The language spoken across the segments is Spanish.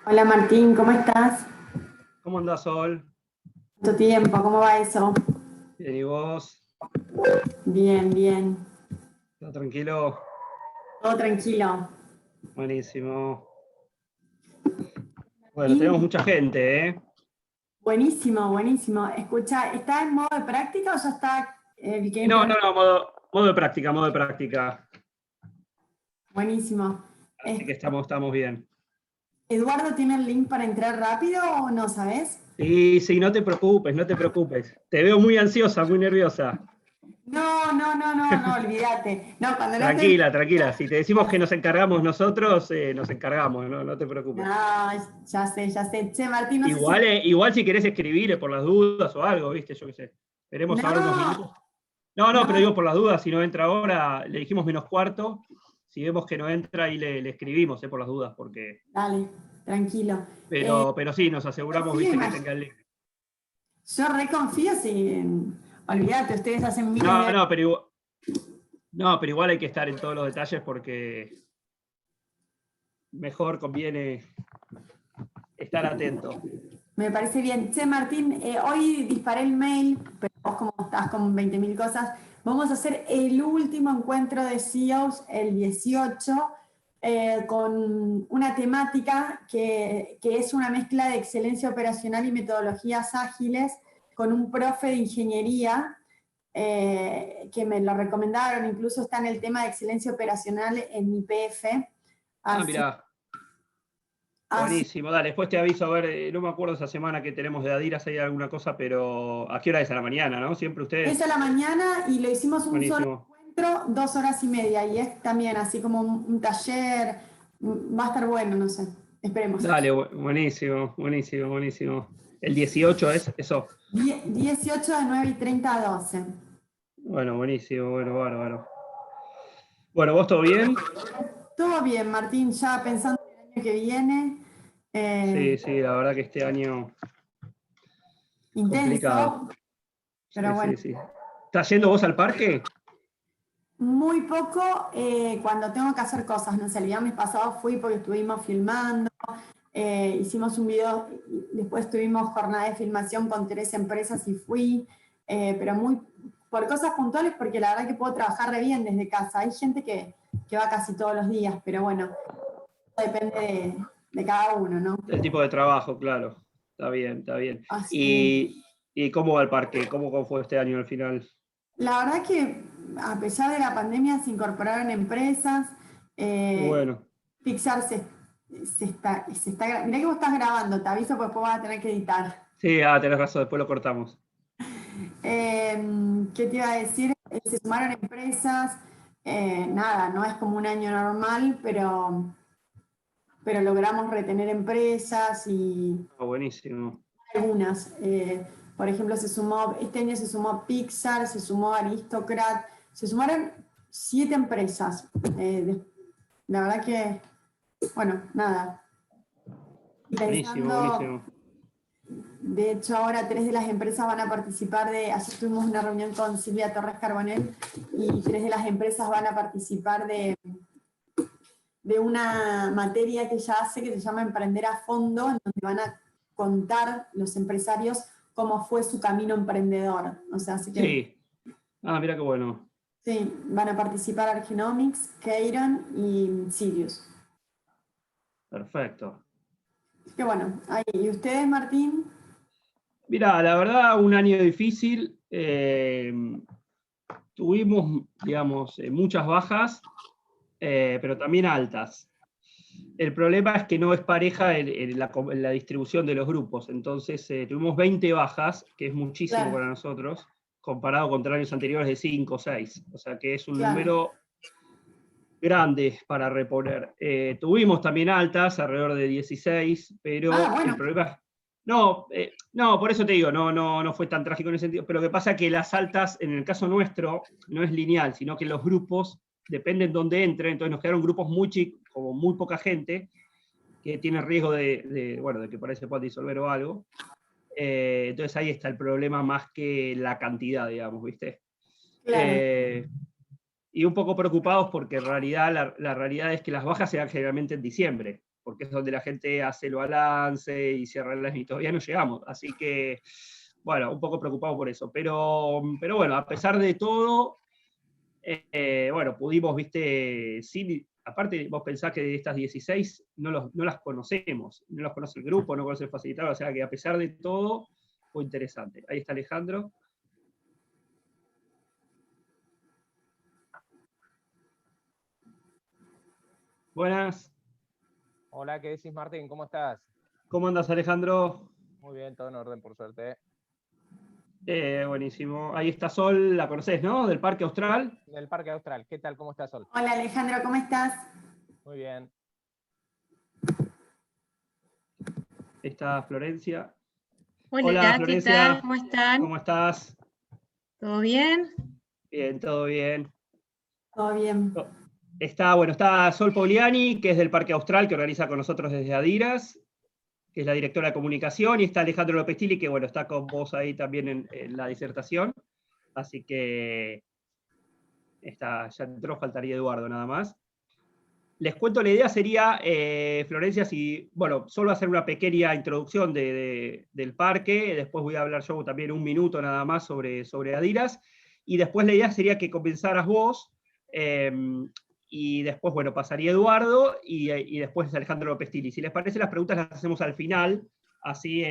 Hola Martín, ¿cómo estás? ¿Cómo andás, Sol? ¿Cuánto tiempo? ¿Cómo va eso? Bien, ¿y vos? Bien, bien. ¿Todo tranquilo? Todo tranquilo. Buenísimo. Bueno, tenemos Martín, mucha gente, ¿eh? buenísimo, buenísimo. Escucha, ¿está en modo de práctica o ya está el que entra? No, modo de práctica, modo de práctica. Buenísimo. Así que estamos bien. ¿Eduardo tiene el link para entrar rápido o no, sabes? Sí, sí, no te preocupes, no te preocupes. Te veo muy ansiosa, muy nerviosa. No, no, no, no, no, olvídate. No, cuando no esté... Tranquila, tranquila. Si te decimos que nos encargamos nosotros, nos encargamos, no te preocupes. No, ya sé, ya sé. Che, Martín, no sé si... Igual si querés escribirle por las dudas o algo, ¿viste? Yo qué sé. Esperemos ahora unos No, minutos. No, pero no, digo por las dudas, si no entra ahora, le dijimos -4. Si vemos que no entra, ahí le escribimos, por las dudas, porque. dale, tranquilo. Pero sí, nos aseguramos, Confío, viste, que tenga el link. yo reconfío si... Olvídate, ustedes hacen miles No, de... pero igual hay que estar en todos los detalles porque mejor conviene estar atento. Me parece bien. Che, Martín, hoy disparé el mail, pero vos como estás con 20.000 cosas, vamos a hacer el último encuentro de CEOs, el 18, con una temática que es una mezcla de excelencia operacional y metodologías ágiles con un profe de ingeniería que me lo recomendaron, incluso está en el tema de excelencia operacional en mi PF. Así, Mirá, así buenísimo, dale, después te aviso, a ver, no me acuerdo esa semana que tenemos de Adidas, hay alguna cosa, pero ¿a qué hora es? A la mañana, ¿no? Siempre es ustedes. a la mañana y lo hicimos un solo Buenísimo. encuentro, 2 horas y media. Y es también así como un taller. Va a estar bueno, no sé. Esperemos. Dale, buenísimo, buenísimo, buenísimo. El 18 es eso. 18 de 9:30 a 12. Bueno, buenísimo, bueno, bárbaro. Bueno, ¿vos todo bien? Todo bien, Martín, ya pensando en el año que viene. Sí, eh, sí, la verdad que este año complicado. Intenso, pero Sí, bueno. sí, sí. ¿Estás yendo vos al parque? Muy poco cuando tengo que hacer cosas. No sé, el viernes pasado fui porque estuvimos filmando. Hicimos un video, después tuvimos jornada de filmación con 3 empresas y fui, pero muy por cosas puntuales porque la verdad que puedo trabajar re bien desde casa. Hay gente que va casi todos los días, pero bueno, depende de cada uno, ¿no? El tipo de trabajo, claro. Está bien, está bien. Así, ¿Y cómo va el parque? ¿Cómo fue este año al final? la verdad que a pesar de la pandemia se incorporaron empresas. Qué eh, bueno. Pixar mirá que vos estás grabando, te aviso porque después vas a tener que editar. Sí, tenés razón, después lo cortamos. ¿Qué te iba a decir? Se sumaron empresas, nada, no es como un año normal, pero logramos retener empresas y Buenísimo. algunas. Por ejemplo, este año se sumó Pixar, se sumó Aristocrat, se sumaron 7 empresas. La verdad que, bueno, nada. Buenísimo, Pensando, buenísimo. de hecho, ahora 3 de las empresas van a participar ayer tuvimos una reunión con Silvia Torres Carbonell y 3 de las empresas van a participar de una materia que ella hace que se llama Emprender a Fondo, en donde van a contar los empresarios cómo fue su camino emprendedor. O sea, así que Sí. Mira qué bueno. sí, van a participar Argenomics, Keiron y Sirius. Perfecto. Qué bueno. Ahí. ¿Y ustedes, Martín? Mira, la verdad, un año difícil. Tuvimos, digamos, muchas bajas, pero también altas. El problema es que no es pareja en la distribución de los grupos. Entonces, tuvimos 20 bajas, que es muchísimo Claro, para nosotros, comparado con años anteriores de 5 o 6. O sea que es un claro. número grande para reponer. Tuvimos también altas, alrededor de 16, Ah, pero el bueno, problema es. No, por eso te digo, no fue tan trágico en ese sentido. Pero lo que pasa es que las altas, en el caso nuestro, no es lineal, sino que los grupos dependen de dónde entren. Entonces nos quedaron grupos muy chicos, como muy poca gente, que tiene riesgo de que por ahí se pueda disolver o algo. Entonces ahí está el problema más que la cantidad, digamos, ¿viste? claro. Eh, y un poco preocupados porque en realidad la realidad es que las bajas se dan generalmente en diciembre, porque es donde la gente hace el balance y cierra el año y todavía no llegamos. Así que, bueno, un poco preocupado por eso. Pero bueno, a pesar de todo, bueno, pudimos, viste, sí, aparte vos pensás que de estas 16 no las conocemos, no las conoce el grupo, no conoce el facilitador, o sea que a pesar de todo, fue interesante. Ahí está Alejandro. Buenas. Hola, ¿qué decís, Martín? ¿Cómo estás? ¿Cómo andas, Alejandro? Muy bien, todo en orden, por suerte. Buenísimo. Ahí está Sol, la conocés, ¿no? Del Parque Austral. Del Parque Austral. ¿Qué tal? ¿Cómo estás, Sol? Hola Alejandro, ¿cómo estás? Muy bien. Ahí está Florencia. Hola, Hola, ¿qué Florencia. tal? ¿Cómo están? ¿Cómo estás? ¿Todo bien? Bien, todo bien. Todo bien. Está Sol Pauliani, que es del Parque Austral, que organiza con nosotros desde Adiras, que es la directora de comunicación, y está Alejandro Lopestilli, que bueno, está con vos ahí también en la disertación. Así que ya entró, faltaría Eduardo nada más. Les cuento, la idea sería, Florencia, solo hacer una pequeña introducción del parque, después voy a hablar yo también un minuto nada más sobre Adiras, y después la idea sería que comenzaras vos, y después, bueno, pasaría Eduardo, y después Alejandro Lopestilli. Si les parece, las preguntas las hacemos al final, así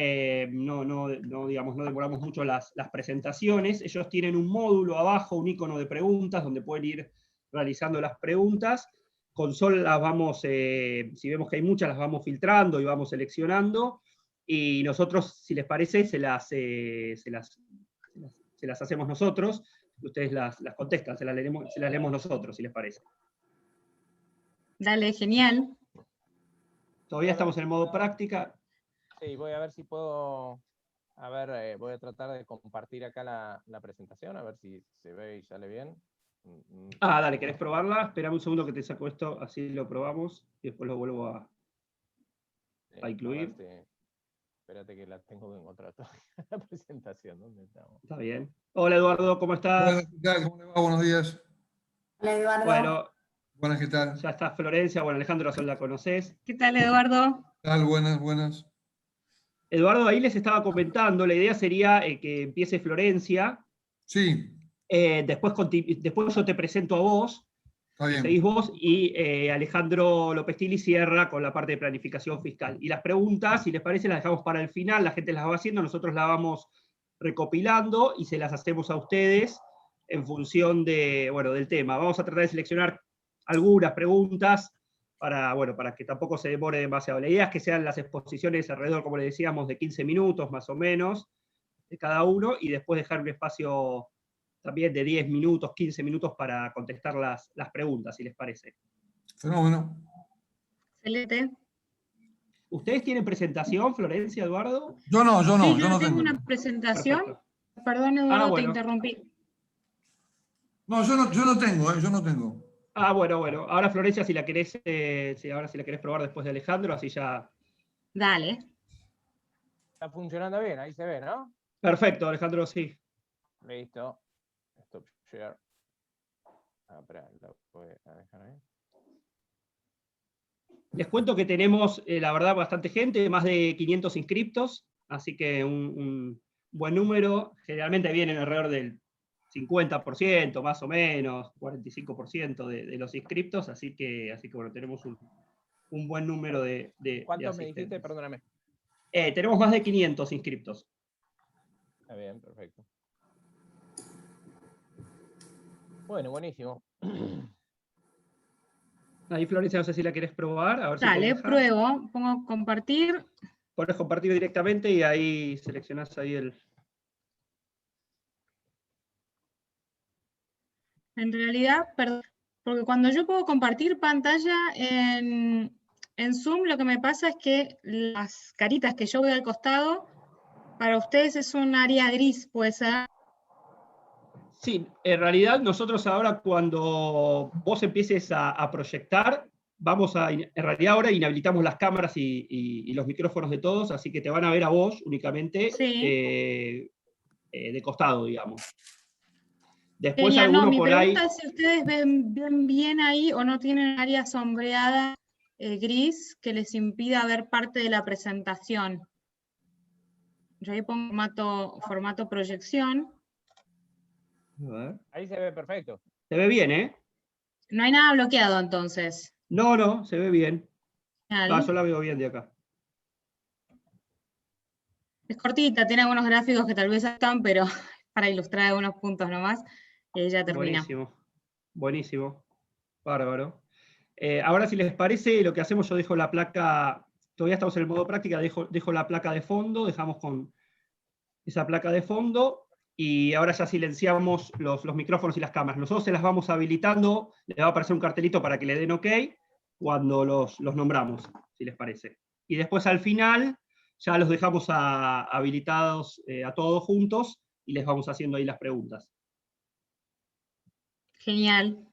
no demoramos mucho las presentaciones. Ellos tienen un módulo abajo, un icono de preguntas, donde pueden ir realizando las preguntas. Con Sol las vamos, si vemos que hay muchas, las vamos filtrando y vamos seleccionando, y nosotros, si les parece, se las hacemos nosotros, ustedes las contestan, se las leemos nosotros, si les parece. Dale, genial. Todavía estamos en el modo práctica. Sí, voy a ver si puedo... A ver, voy a tratar de compartir acá la presentación, a ver si se ve y sale bien. Dale, ¿querés probarla? Espérame un segundo que te saco esto, así lo probamos, y después lo vuelvo a incluir. Espérate que la tengo en otra la presentación. ¿Dónde estamos? Está bien. Hola Eduardo, ¿cómo estás? Hola, ¿qué tal? ¿Cómo le va? Buenos días. Hola Eduardo. Bueno, Buenas, ¿qué tal? ya está Florencia, bueno, Alejandro Sol la conocés. ¿Qué tal, Eduardo? ¿Qué tal? Buenas, buenas. Eduardo, ahí les estaba comentando, la idea sería que empiece Florencia. Sí, Después yo te presento a vos, está bien. seguís vos, y Alejandro Lopestilli cierra con la parte de planificación fiscal. Y las preguntas, si les parece, las dejamos para el final, la gente las va haciendo, nosotros las vamos recopilando y se las hacemos a ustedes en función del tema. Vamos a tratar de seleccionar algunas preguntas para que tampoco se demore demasiado. La idea es que sean las exposiciones alrededor, como le decíamos, de 15 minutos más o menos de cada uno, y después dejar un espacio también de 10 minutos, 15 minutos para contestar las preguntas, si les parece. Fenómeno. Excelente. ¿Ustedes tienen presentación, Florencia, Eduardo? Yo no Sí, yo tengo. tengo una presentación. Perfecto. Perdón, Eduardo, bueno. te interrumpí. No, yo no tengo, yo no tengo. Bueno. Ahora, Florencia, si la querés probar después de Alejandro, así ya... Dale. Está funcionando bien, ahí se ve, ¿no? Perfecto, Alejandro, sí. Listo. Stop share. Espera, lo voy a dejar ahí. Les cuento que tenemos, la verdad, bastante gente, más de 500 inscriptos, así que un buen número. Generalmente vienen alrededor del 50%, más o menos, 45% de los inscriptos, así que bueno, tenemos un buen número de ¿Cuántos me asistentes. dijiste? Perdóname. Tenemos más de 500 inscriptos. Está bien, perfecto. Bueno, buenísimo. Ahí, Florencia, no sé si la querés probar. A ver Dale, si pruebo. Pongo compartir. podés compartir directamente y ahí seleccionás ahí el... En realidad, perdón, porque cuando yo puedo compartir pantalla en Zoom, lo que me pasa es que las caritas que yo veo al costado, para ustedes es un área gris, puede ser. Sí, en realidad nosotros ahora cuando vos empieces a proyectar, en realidad ahora inhabilitamos las cámaras y los micrófonos de todos, así que te van a ver a vos únicamente Sí. De costado, digamos. Después Genial, no, alguno mi por ahí... pregunta es si ustedes ven bien ahí o no tienen área sombreada gris que les impida ver parte de la presentación. Yo ahí pongo formato proyección. A ver. Ahí se ve perfecto. Se ve bien, ¿eh? No hay nada bloqueado entonces. No, se ve bien. Genial. Yo la veo bien de acá. Es cortita, tiene algunos gráficos que tal vez están, pero para ilustrar algunos puntos nomás, ya termina. Buenísimo, buenísimo. Bárbaro. Ahora, si les parece, lo que hacemos, yo dejo la placa, todavía estamos en el modo práctica, dejo la placa de fondo, dejamos con esa placa de fondo, y ahora ya silenciamos los micrófonos y las cámaras. Nosotros se las vamos habilitando, le va a aparecer un cartelito para que le den OK cuando los nombramos, si les parece. Y después al final ya los dejamos habilitados a todos juntos y les vamos haciendo ahí las preguntas. Genial.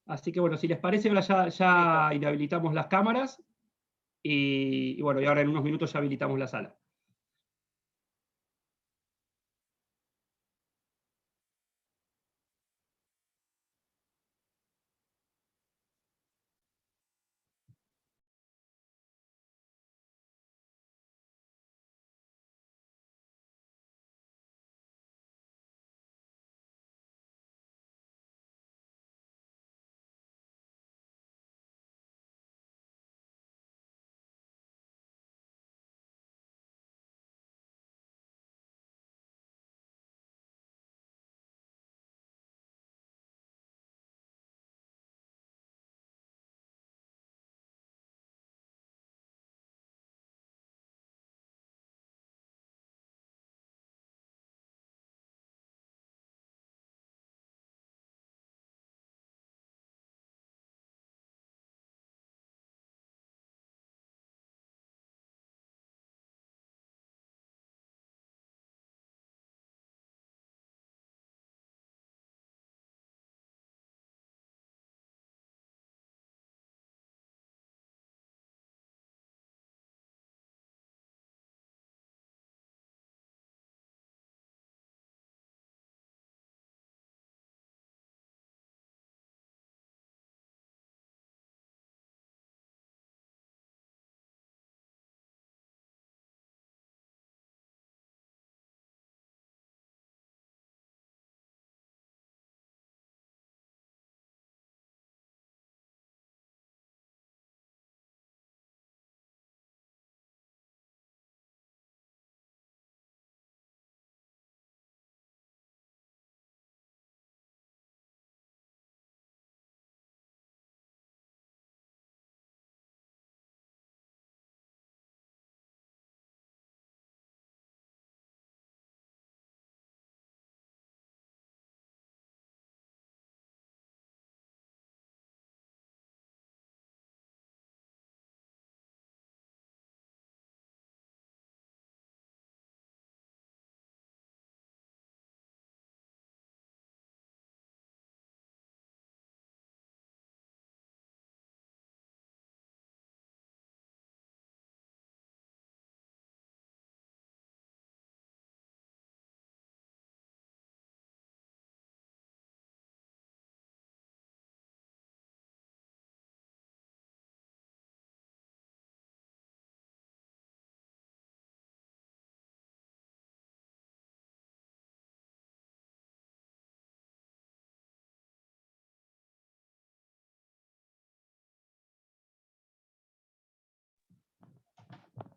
Así que bueno, si les parece, ahora ya inhabilitamos las cámaras y bueno, y ahora en unos minutos ya habilitamos la sala.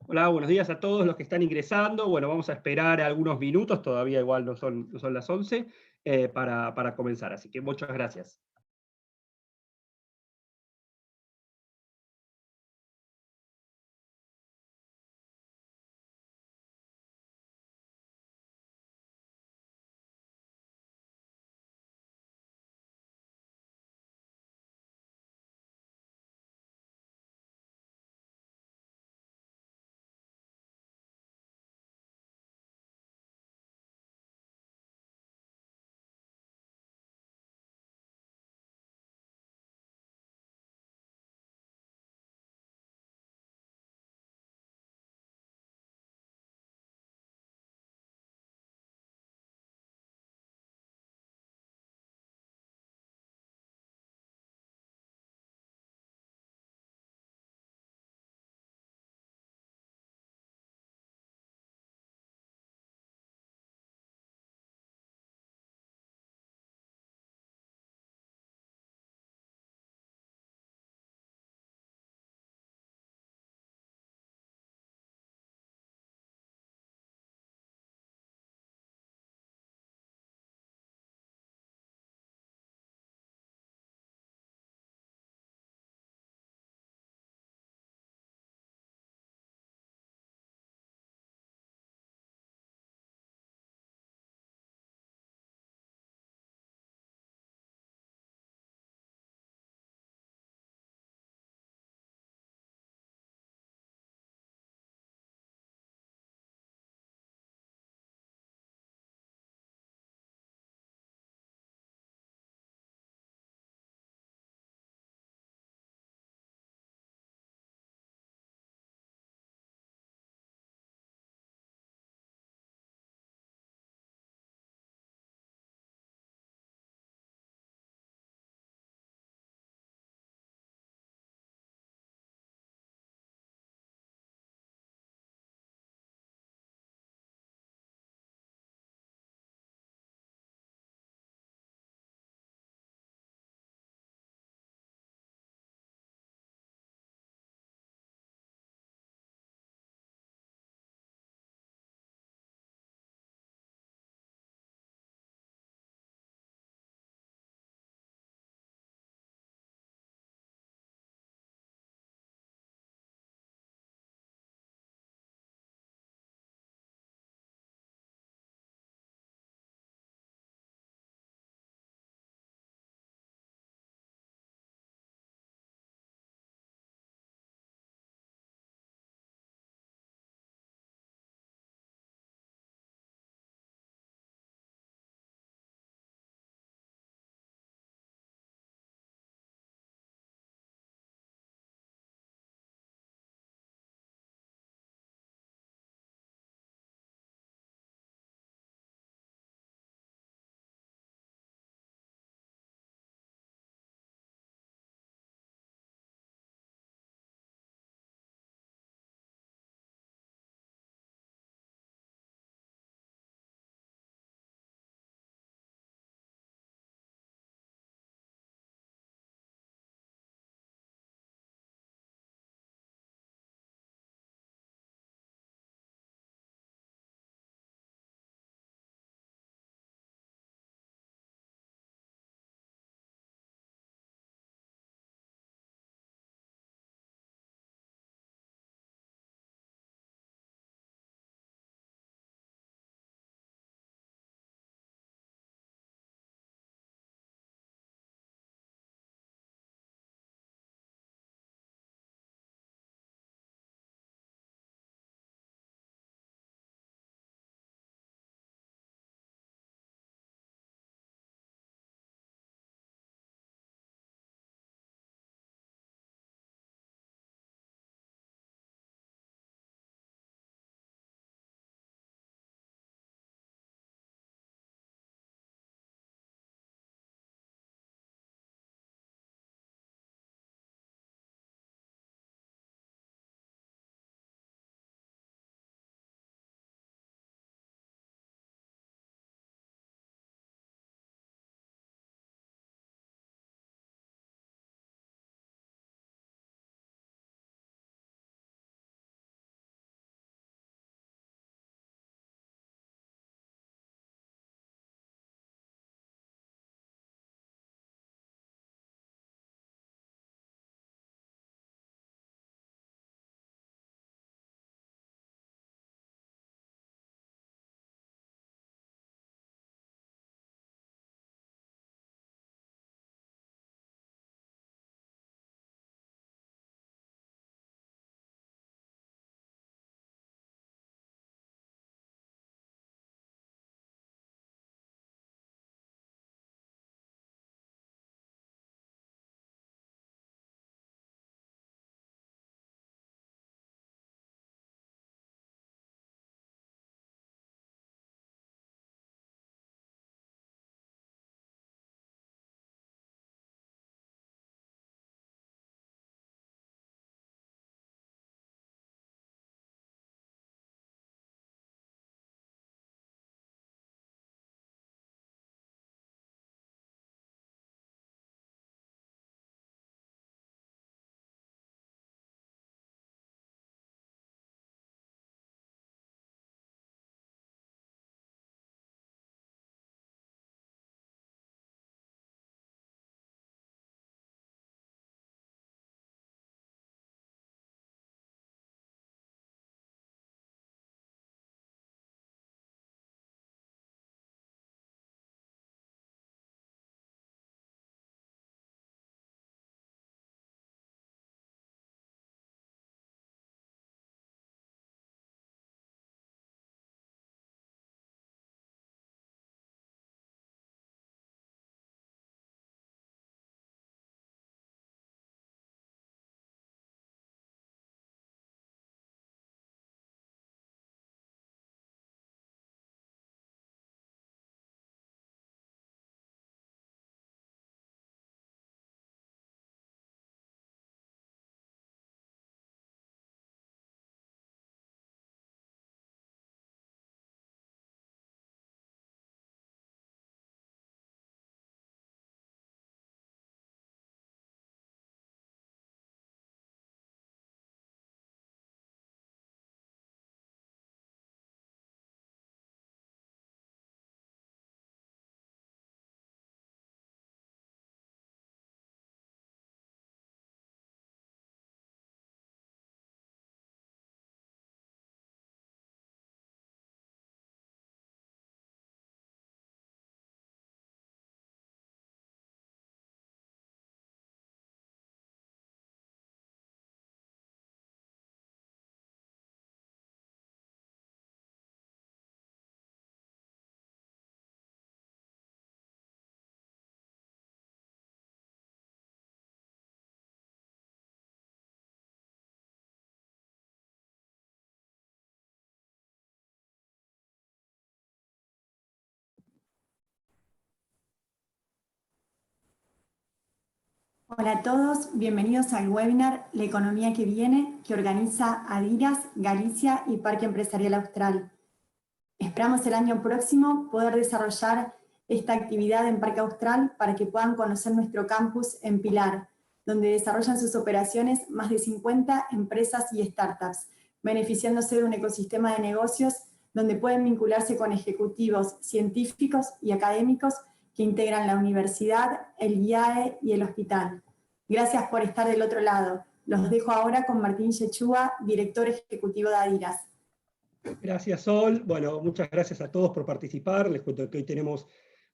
Hola, buenos días a todos los que están ingresando. Bueno, vamos a esperar algunos minutos, todavía igual no son las 11, para comenzar. Así que muchas gracias. Hola a todos, bienvenidos al webinar La economía que viene, que organiza Adidas, Galicia y Parque Empresarial Austral. Esperamos el año próximo poder desarrollar esta actividad en Parque Austral para que puedan conocer nuestro campus en Pilar, donde desarrollan sus operaciones más de 50 empresas y startups, beneficiándose de un ecosistema de negocios donde pueden vincularse con ejecutivos, científicos y académicos que integran la universidad, el IAE y el hospital. Gracias por estar del otro lado. Los dejo ahora con Martín Yechúa, director ejecutivo de Adidas. Gracias, Sol. Bueno, muchas gracias a todos por participar. Les cuento que hoy tenemos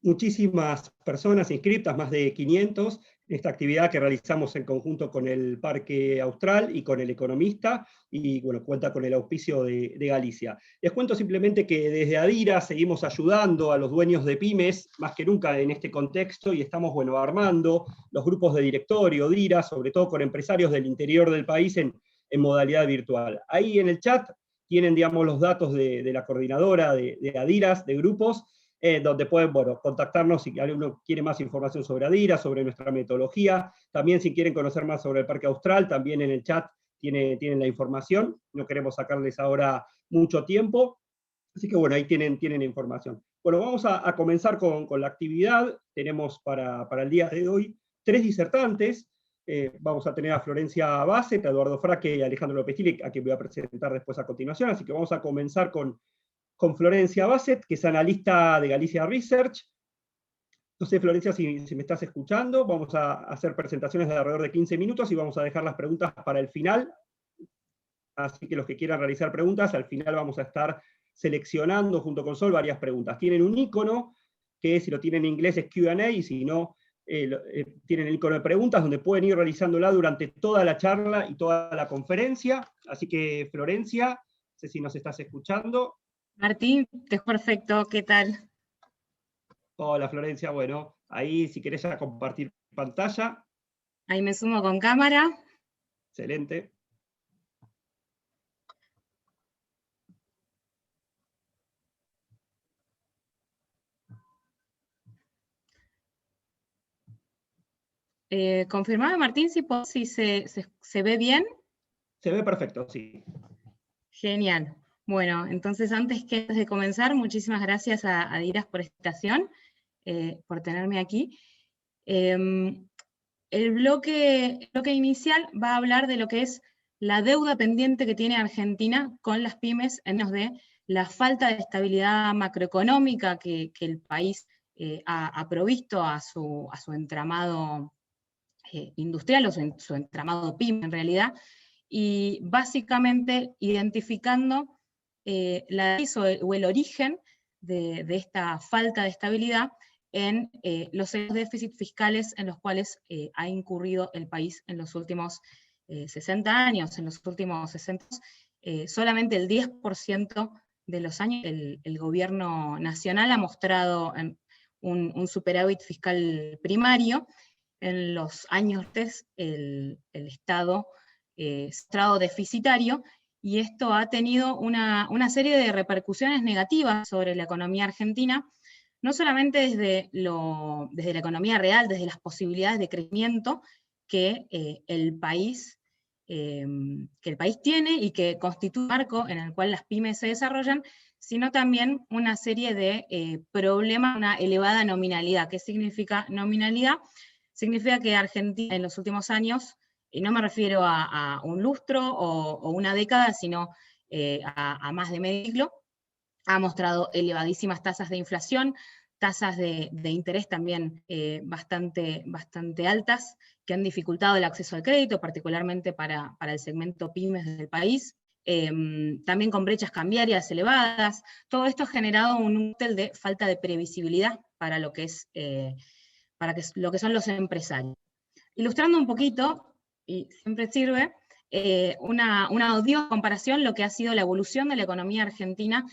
muchísimas personas inscritas, más de 500, en esta actividad que realizamos en conjunto con el Parque Austral y con el Economista, y bueno, cuenta con el auspicio de Galicia. Les cuento simplemente que desde Adidas seguimos ayudando a los dueños de pymes, más que nunca en este contexto, y estamos, bueno, armando los grupos de directorio, DIRA, sobre todo con empresarios del interior del país en modalidad virtual. Ahí en el chat tienen, digamos, los datos de la coordinadora de Adidas, de grupos, donde pueden, bueno, contactarnos si alguno quiere más información sobre Adidas, sobre nuestra metodología. También si quieren conocer más sobre el Parque Austral, también en el chat tienen la información. No queremos sacarles ahora mucho tiempo, así que bueno, ahí tienen información. Bueno, vamos a comenzar con la actividad. Tenemos para el día de hoy 3 disertantes. Vamos a tener a Florencia Basset, a Eduardo Fraque y a Alejandro López Gil, a quien voy a presentar después a continuación, así que vamos a comenzar con Florencia Basset, que es analista de Galicia Research. No sé, Florencia, si me estás escuchando. Vamos a hacer presentaciones de alrededor de 15 minutos y vamos a dejar las preguntas para el final. Así que los que quieran realizar preguntas, al final vamos a estar seleccionando junto con Sol varias preguntas. Tienen un icono, que si lo tienen en inglés es Q&A, y si no, tienen el icono de preguntas, donde pueden ir realizándola durante toda la charla y toda la conferencia. Así que, Florencia, no sé si nos estás escuchando. Martín, te es perfecto, ¿qué tal? Hola, Florencia, bueno, ahí si querés ya compartir pantalla. Ahí me sumo con cámara. Excelente. Confirmame, Martín, si se ve bien. Se ve perfecto, sí. Genial. Bueno, entonces antes de comenzar, muchísimas gracias a Adidas por esta invitación, por tenerme aquí. El bloque inicial va a hablar de lo que es la deuda pendiente que tiene Argentina con las pymes en términos de la falta de estabilidad macroeconómica que el país ha provisto a su entramado industrial, o su entramado pyme en realidad, y básicamente identificando la raíz o el origen de esta falta de estabilidad en los déficits fiscales en los cuales ha incurrido el país en los últimos 60 años. En los últimos 60 años, solamente el 10% de los años el gobierno nacional ha mostrado un superávit fiscal primario. En los años antes el Estado estado deficitario, y esto ha tenido una serie de repercusiones negativas sobre la economía argentina, no solamente desde la economía real, desde las posibilidades de crecimiento que el país tiene y que constituye un marco en el cual las pymes se desarrollan, sino también una serie de problemas, una elevada nominalidad. ¿Qué significa nominalidad? Significa que Argentina en los últimos años, y no me refiero a un lustro o una década, sino a más de medio siglo, ha mostrado elevadísimas tasas de inflación, tasas de interés también bastante altas, que han dificultado el acceso al crédito, particularmente para el segmento pymes del país, también con brechas cambiarias elevadas. Todo esto ha generado un cóctel de falta de previsibilidad para lo que son los empresarios. Ilustrando un poquito, y siempre sirve, una odiosa comparación, lo que ha sido la evolución de la economía argentina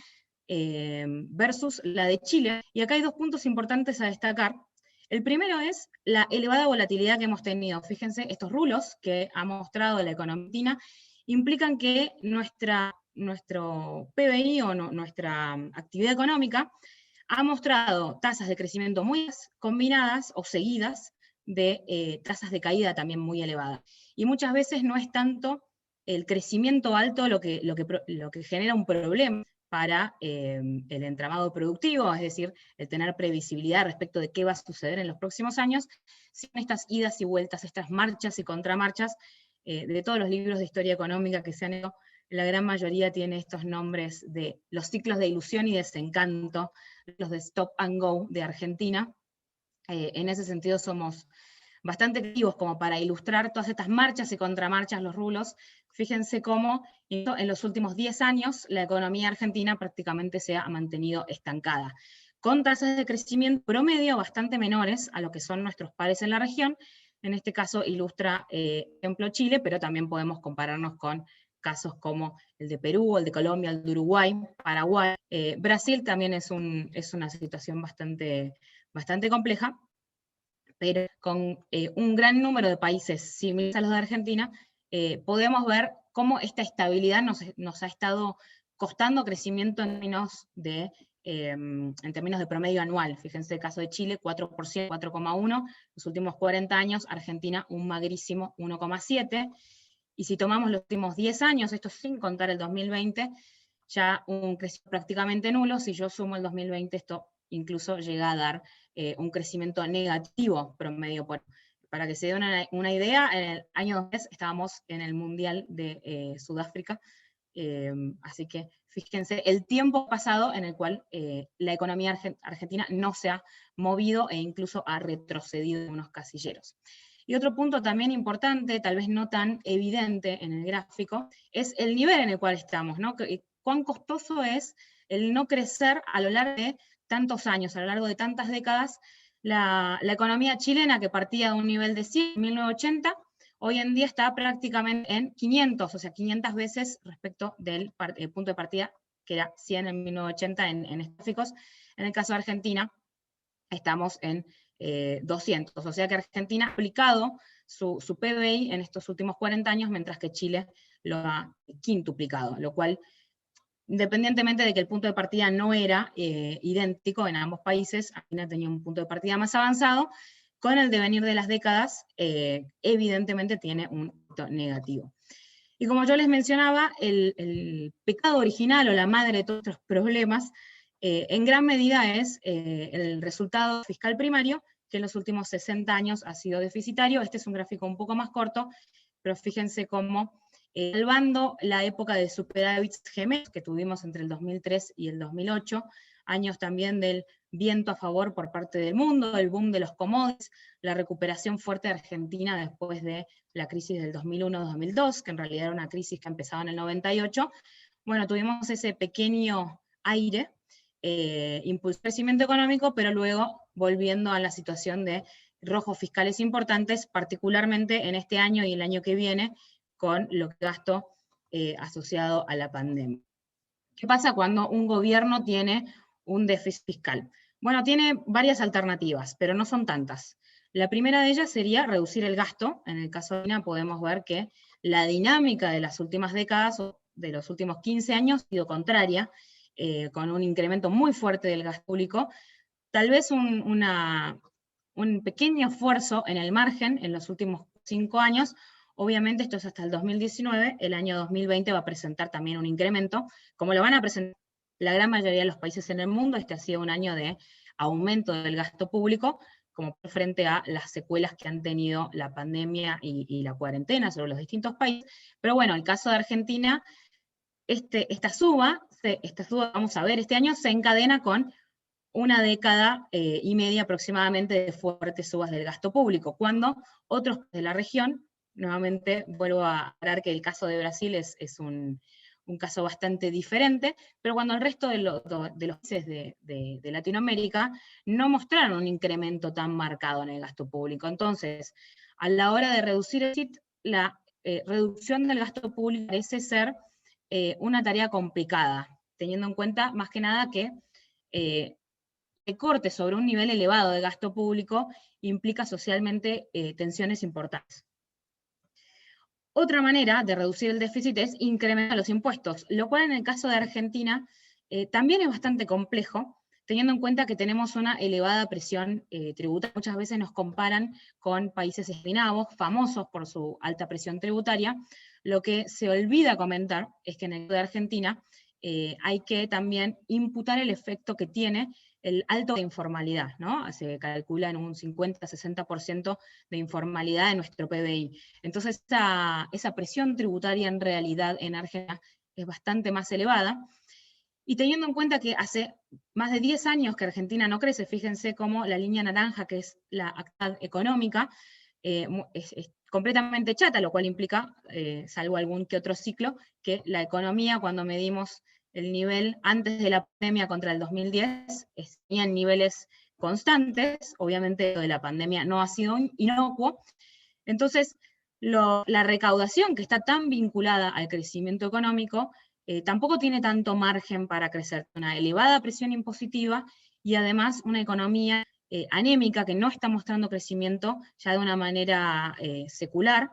versus la de Chile. Y acá hay 2 puntos importantes a destacar. El primero es la elevada volatilidad que hemos tenido. Fíjense, estos rulos que ha mostrado la economía argentina implican que nuestro PBI o nuestra actividad económica ha mostrado tasas de crecimiento muy combinadas o seguidas de tasas de caída también muy elevadas. Y muchas veces no es tanto el crecimiento alto lo que genera un problema para el entramado productivo, es decir, el tener previsibilidad respecto de qué va a suceder en los próximos años, sino estas idas y vueltas, estas marchas y contramarchas de todos los libros de historia económica que se han hecho. La gran mayoría tiene estos nombres de los ciclos de ilusión y desencanto, los de Stop and Go de Argentina. En ese sentido somos bastante activos como para ilustrar todas estas marchas y contramarchas, los rulos. Fíjense cómo en los últimos 10 años la economía argentina prácticamente se ha mantenido estancada, con tasas de crecimiento promedio bastante menores a lo que son nuestros pares en la región. En este caso ilustra, ejemplo, Chile, pero también podemos compararnos con casos como el de Perú, el de Colombia, el de Uruguay, Paraguay. Brasil también es una situación bastante compleja, pero con un gran número de países similares a los de Argentina, podemos ver cómo esta estabilidad nos ha estado costando crecimiento en términos de promedio anual. Fíjense el caso de Chile, 4%, 4,1%, los últimos 40 años, Argentina un magrísimo 1,7%, y si tomamos los últimos 10 años, esto sin contar el 2020, ya un crecimiento prácticamente nulo. Si yo sumo el 2020, esto incluso llega a dar un crecimiento negativo promedio. Para que se dé una idea, en el año 2010 estábamos en el Mundial de Sudáfrica, así que fíjense el tiempo pasado en el cual la economía argentina no se ha movido e incluso ha retrocedido en unos casilleros. Y otro punto también importante, tal vez no tan evidente en el gráfico, es el nivel en el cual estamos, ¿no? Cuán costoso es el no crecer a lo largo de tantos años, a lo largo de tantas décadas. La economía chilena, que partía de un nivel de 100 en 1980, hoy en día está prácticamente en 500, o sea, 500 veces respecto del punto de partida, que era 100 en 1980 en estos gráficos. En el caso de Argentina, estamos en 200, o sea que Argentina ha aplicado su PBI en estos últimos 40 años, mientras que Chile lo ha quintuplicado, lo cual, independientemente de que el punto de partida no era idéntico en ambos países, Argentina tenía un punto de partida más avanzado, con el devenir de las décadas, evidentemente tiene un punto negativo. Y como yo les mencionaba, el pecado original o la madre de todos estos problemas, en gran medida es el resultado fiscal primario, que en los últimos 60 años ha sido deficitario. Este es un gráfico un poco más corto, pero fíjense cómo, salvando la época de superávits gemelos que tuvimos entre el 2003 y el 2008, años también del viento a favor por parte del mundo, el boom de los commodities, la recuperación fuerte de Argentina después de la crisis del 2001-2002, que en realidad era una crisis que empezaba en el 98, bueno, tuvimos ese pequeño aire, impulsó el crecimiento económico, pero luego volviendo a la situación de rojos fiscales importantes, particularmente en este año y el año que viene, con lo que gasto asociado a la pandemia. ¿Qué pasa cuando un gobierno tiene un déficit fiscal? Bueno, tiene varias alternativas, pero no son tantas. La primera de ellas sería reducir el gasto. En el caso de Argentina podemos ver que la dinámica de las últimas décadas, o de los últimos 15 años, ha sido contraria, con un incremento muy fuerte del gasto público, tal vez un pequeño esfuerzo en el margen en los últimos 5 años. Obviamente esto es hasta el 2019, el año 2020 va a presentar también un incremento, como lo van a presentar la gran mayoría de los países en el mundo. Este ha sido un año de aumento del gasto público, como frente a las secuelas que han tenido la pandemia y la cuarentena sobre los distintos países. Pero bueno, el caso de Argentina, esta suba, vamos a ver, este año se encadena con una década y media aproximadamente de fuertes subas del gasto público, cuando otros de la región, nuevamente vuelvo a aclarar que el caso de Brasil es un caso bastante diferente, pero cuando el resto de los países de Latinoamérica no mostraron un incremento tan marcado en el gasto público. Entonces, a la hora de reducir el déficit, la reducción del gasto público parece ser una tarea complicada, teniendo en cuenta más que nada que el corte sobre un nivel elevado de gasto público implica socialmente tensiones importantes. Otra manera de reducir el déficit es incrementar los impuestos, lo cual en el caso de Argentina también es bastante complejo, teniendo en cuenta que tenemos una elevada presión tributaria. Muchas veces nos comparan con países escandinavos, famosos por su alta presión tributaria. Lo que se olvida comentar es que en el caso de Argentina hay que también imputar el efecto que tiene el alto de informalidad, ¿no? Se calcula en un 50-60% de informalidad en nuestro PBI. Entonces, esa presión tributaria en realidad en Argentina es bastante más elevada. Y teniendo en cuenta que hace más de 10 años que Argentina no crece, fíjense cómo la línea naranja, que es la actividad económica, es completamente chata, lo cual implica, salvo algún que otro ciclo, que la economía, cuando medimos el nivel antes de la pandemia contra el 2010, tenía niveles constantes. Obviamente lo de la pandemia no ha sido inocuo. Entonces, la recaudación, que está tan vinculada al crecimiento económico, tampoco tiene tanto margen para crecer. Una elevada presión impositiva y además una economía anémica que no está mostrando crecimiento ya de una manera secular.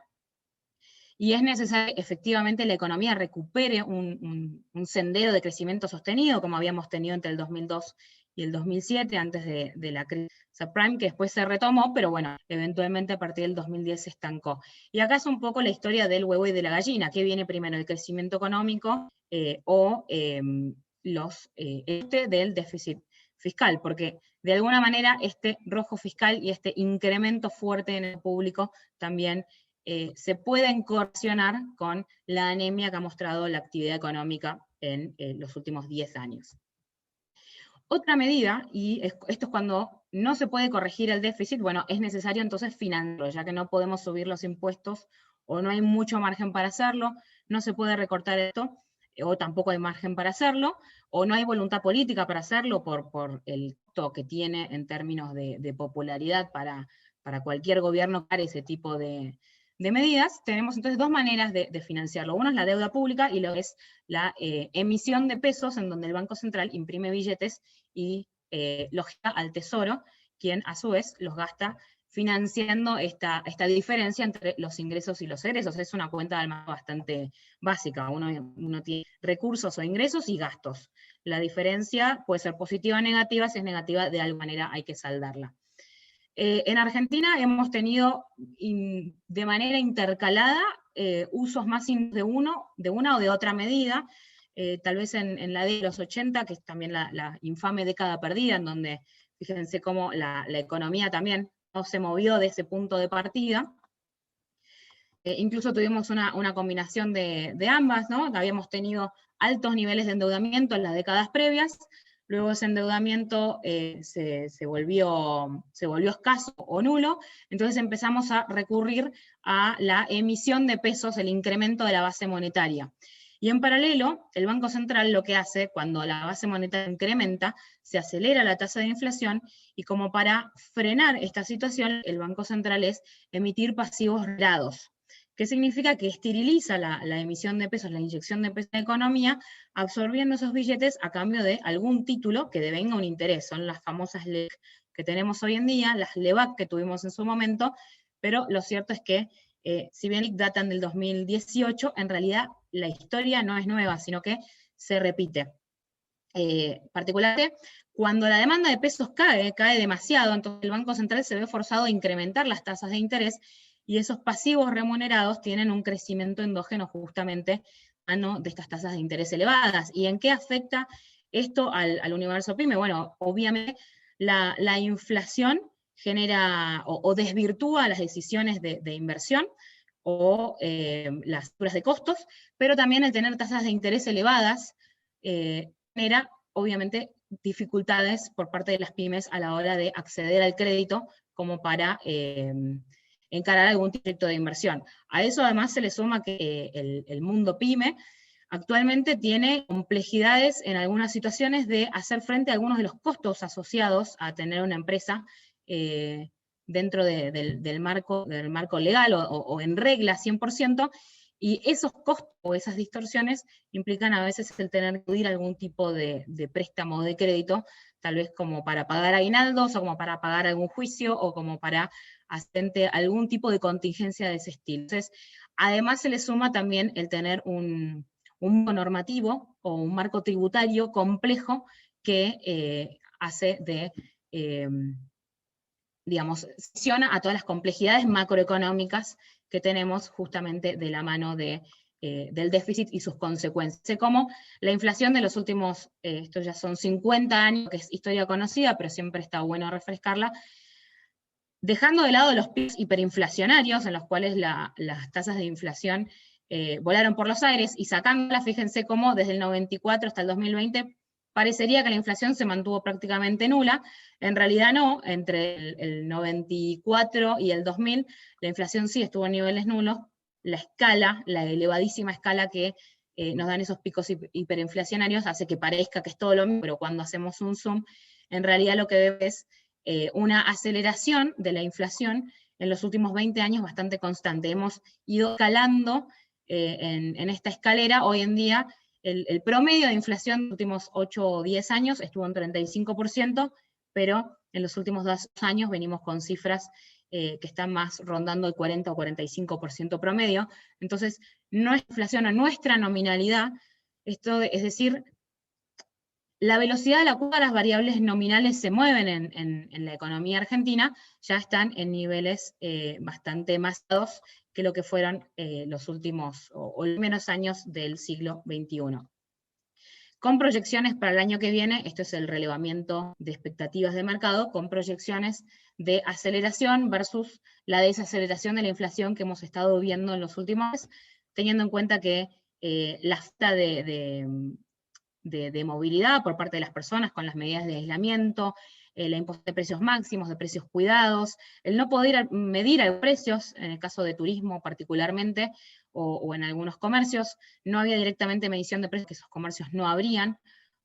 Y es necesario que efectivamente la economía recupere un sendero de crecimiento sostenido, como habíamos tenido entre el 2002 y el 2007, antes de la crisis subprime, que después se retomó, pero bueno, eventualmente a partir del 2010 se estancó. Y acá es un poco la historia del huevo y de la gallina. ¿Qué viene primero, el crecimiento económico o del déficit fiscal? Porque de alguna manera este rojo fiscal y este incremento fuerte en el público también se pueden correlacionar con la anemia que ha mostrado la actividad económica en los últimos 10 años. Otra medida, y esto es cuando no se puede corregir el déficit, bueno, es necesario entonces financiarlo, ya que no podemos subir los impuestos o no hay mucho margen para hacerlo, no se puede recortar esto, o tampoco hay margen para hacerlo, o no hay voluntad política para hacerlo por el costo que tiene en términos de popularidad para cualquier gobierno para ese tipo de medidas. Tenemos entonces dos maneras de financiarlo. Una es la deuda pública y lo es la emisión de pesos, en donde el Banco Central imprime billetes y los gasta al Tesoro, quien a su vez los gasta financiando esta diferencia entre los ingresos y los egresos. Es una cuenta de almacenamiento bastante básica. Uno tiene recursos o ingresos y gastos. La diferencia puede ser positiva o negativa. Si es negativa, de alguna manera hay que saldarla. En Argentina hemos tenido de manera intercalada usos más de una o de otra medida, tal vez en la década de los 80, que es también la infame década perdida, en donde fíjense cómo la economía también no se movió de ese punto de partida. Incluso tuvimos una combinación de ambas, ¿no? Habíamos tenido altos niveles de endeudamiento en las décadas previas. Luego ese endeudamiento se volvió escaso o nulo, entonces empezamos a recurrir a la emisión de pesos, el incremento de la base monetaria. Y en paralelo, el Banco Central lo que hace, cuando la base monetaria incrementa, se acelera la tasa de inflación, y como para frenar esta situación, el Banco Central es emitir pasivos regulados. ¿Qué significa? Que esteriliza la emisión de pesos, la inyección de pesos en la economía, absorbiendo esos billetes a cambio de algún título que devenga un interés. Son las famosas LELAC que tenemos hoy en día, las LEBAC que tuvimos en su momento, pero lo cierto es que, si bien datan del 2018, en realidad la historia no es nueva, sino que se repite. Particularmente, cuando la demanda de pesos cae demasiado, entonces el Banco Central se ve forzado a incrementar las tasas de interés, y esos pasivos remunerados tienen un crecimiento endógeno justamente de estas tasas de interés elevadas. ¿Y en qué afecta esto al universo PYME? Bueno, obviamente la inflación genera o desvirtúa las decisiones de inversión o las estructuras de costos, pero también el tener tasas de interés elevadas genera obviamente dificultades por parte de las pymes a la hora de acceder al crédito como para encarar algún proyecto de inversión. A eso además se le suma que el mundo pyme actualmente tiene complejidades en algunas situaciones de hacer frente a algunos de los costos asociados a tener una empresa dentro del marco legal o en regla 100%, y esos costos o esas distorsiones implican a veces el tener que acudir a algún tipo de préstamo de crédito, tal vez como para pagar aguinaldos, o como para pagar algún juicio, o como para hacer algún tipo de contingencia de ese estilo. Entonces, además se le suma también el tener un marco normativo o un marco tributario complejo que hace de, digamos, soluciona a todas las complejidades macroeconómicas que tenemos justamente de la mano del déficit y sus consecuencias. Como la inflación de los últimos, estos ya son 50 años, que es historia conocida, pero siempre está bueno refrescarla, dejando de lado los picos hiperinflacionarios, en los cuales las tasas de inflación volaron por los aires, y sacándolas, fíjense cómo desde el 94 hasta el 2020 parecería que la inflación se mantuvo prácticamente nula. En realidad no, entre el 94 y el 2000, la inflación sí estuvo en niveles nulos. La escala, la elevadísima escala que nos dan esos picos hiperinflacionarios, hace que parezca que es todo lo mismo, pero cuando hacemos un zoom, en realidad lo que vemos es una aceleración de la inflación en los últimos 20 años bastante constante. Hemos ido escalando en esta escalera. Hoy en día el promedio de inflación de los últimos 8 o 10 años estuvo en 35%, pero en los últimos 2 años venimos con cifras que están más rondando el 40 o 45% promedio. Entonces, nuestra inflación o nuestra nominalidad, esto es decir, la velocidad a la cual las variables nominales se mueven en la economía argentina, ya están en niveles bastante más altos que lo que fueron los últimos o los menos años del siglo XXI. Con proyecciones para el año que viene, esto es el relevamiento de expectativas de mercado, con proyecciones de aceleración versus la desaceleración de la inflación que hemos estado viendo en los últimos meses, teniendo en cuenta que la falta de movilidad por parte de las personas con las medidas de aislamiento, la imposición de precios máximos, de precios cuidados, el no poder medir a precios, en el caso de turismo particularmente, o en algunos comercios, no había directamente medición de precios, que esos comercios no abrían,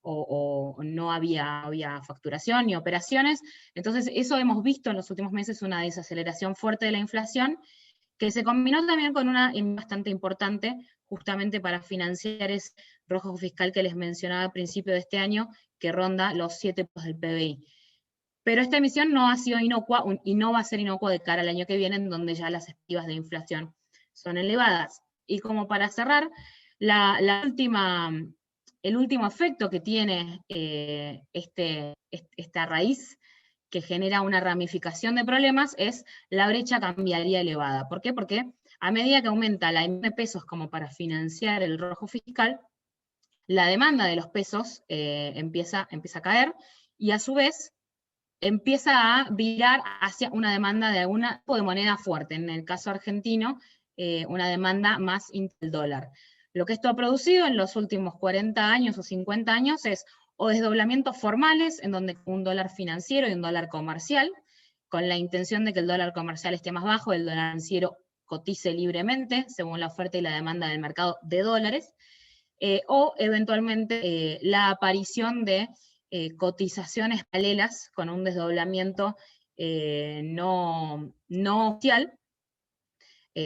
o no había facturación ni operaciones. Entonces eso hemos visto en los últimos meses, una desaceleración fuerte de la inflación, que se combinó también con una bastante importante, justamente para financiar ese rojo fiscal que les mencionaba al principio de este año, que ronda los 7 puntos del PBI. Pero esta emisión no ha sido inocua y no va a ser inocua de cara al año que viene, en donde ya las expectativas de inflación son elevadas. Y como para cerrar, el último efecto que tiene esta raíz que genera una ramificación de problemas es la brecha cambiaria elevada. ¿Por qué? Porque a medida que aumenta la emisión de pesos como para financiar el rojo fiscal, la demanda de los pesos empieza a caer, y a su vez empieza a virar hacia una demanda de algún tipo de moneda fuerte. En el caso argentino, una demanda más del dólar. Lo que esto ha producido en los últimos 40 años o 50 años es o desdoblamientos formales, en donde un dólar financiero y un dólar comercial, con la intención de que el dólar comercial esté más bajo, el dólar financiero cotice libremente, según la oferta y la demanda del mercado de dólares, o eventualmente la aparición de cotizaciones paralelas con un desdoblamiento no oficial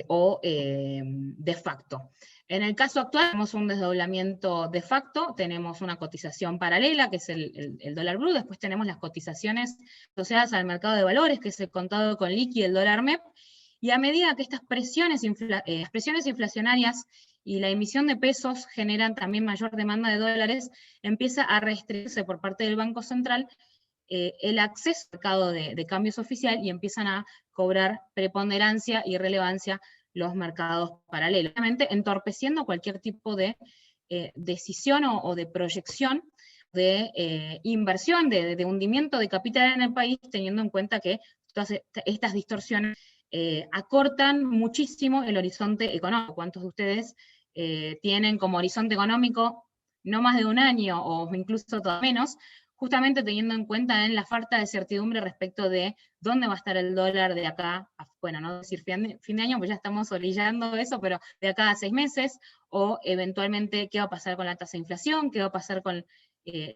o de facto. En el caso actual tenemos un desdoblamiento de facto, tenemos una cotización paralela, que es el dólar blue, después tenemos las cotizaciones asociadas al mercado de valores, que es el contado con liqui, el dólar MEP, y a medida que estas presiones inflacionarias y la emisión de pesos generan también mayor demanda de dólares, empieza a restringirse por parte del Banco Central el acceso al mercado de cambios oficial, y empiezan a cobrar preponderancia y relevancia los mercados paralelos, obviamente entorpeciendo cualquier tipo de decisión o de proyección de inversión, de hundimiento de capital en el país, teniendo en cuenta que todas estas distorsiones acortan muchísimo el horizonte económico. ¿Cuántos de ustedes tienen como horizonte económico no más de un año, o incluso todo menos, justamente teniendo en cuenta la falta de certidumbre respecto de dónde va a estar el dólar de acá, bueno, no decir fin de año, pues ya estamos orillando eso, pero de acá a 6 meses, o eventualmente qué va a pasar con la tasa de inflación, qué va a pasar con